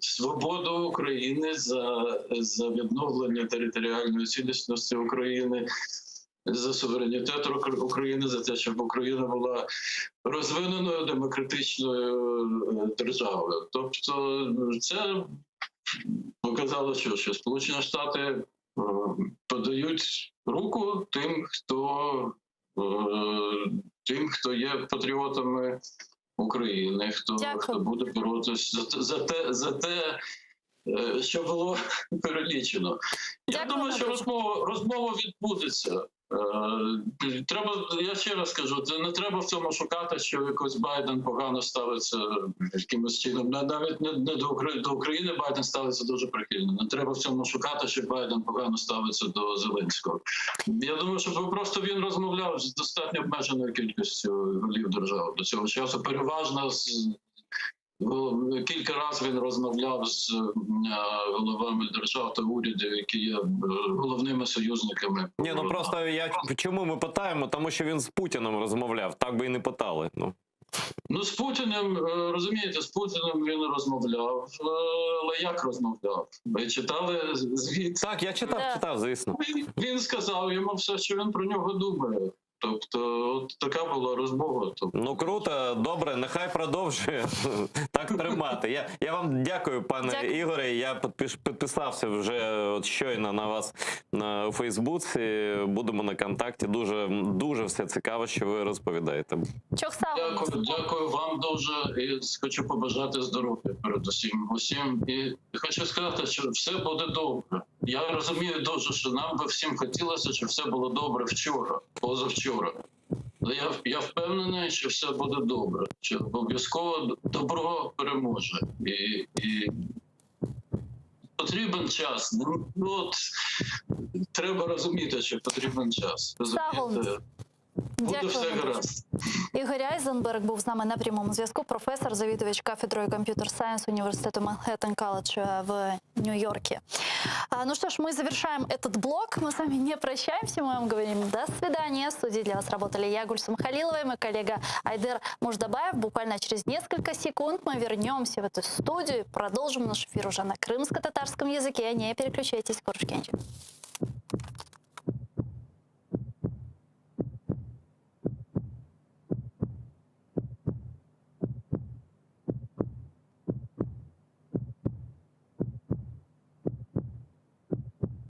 свободу України, за відновлення територіальної цілісності України, за суверенітет України, за те, щоб Україна була розвиненою демократичною державою. Тобто це показало, що Сполучені Штати подають руку тим, хто є патріотами України, хто буде боротися за те, що було перелічено. Я думаю, що розмова відбудеться. Я ще раз кажу, не треба в цьому шукати, що якось Байден погано ставиться якимось чином. Навіть не до України Байден ставиться дуже прихильно. Не треба в цьому шукати, що Байден погано ставиться до Зеленського. Я думаю, що просто він розмовляв з достатньо обмеженою кількістю голів держав до цього часу. Переважно кілька разів він розмовляв з головами держав та урядів, які є головними союзниками. Ні, ну просто чому ми питаємо? Тому що він з Путіним розмовляв, так би і не питали. Ну, з Путіним, розумієте, з Путіним він розмовляв, але як розмовляв? Ви читали звіт? Так, я читав, звісно. Він сказав йому все, що він про нього думає. Тобто, от така була розмова. Тобто, Ну круто, добре, нехай продовжує так тримати. Я вам дякую, пане Дякую. Ігоре. Я підписався вже от щойно на вас у Фейсбуці. Будемо на контакті. Дуже все цікаво, що ви розповідаєте. Çok sağ olun. дякую вам дуже і хочу побажати здоров'я передусім усім. І хочу сказати, що все буде добре. Я розумію дуже, що нам би всім хотілося, щоб все було добре вчора, позавчора. Але я впевнений, що все буде добре, що обов'язково добро переможе. І потрібен час. Ну, от, треба розуміти, що потрібен час. Розумієте? Буде все гаразд. Ігор Айзенберг був з нами на прямому зв'язку. Професор, завідувач кафедрою компьютер-сайенс университета Манхэттен Колледж в Нью-Йорке. Ну что ж, мы завершаем этот блок. Мы с вами не прощаемся. Мы вам говорим до свидания. В студии для вас работали я, Гульсум Халилова, и мой коллега Айдер Муждабаев. Буквально через несколько секунд мы вернемся в эту студию и продолжим наш эфир уже на крымско-татарском языке. Не переключайтесь, Корушкенчик.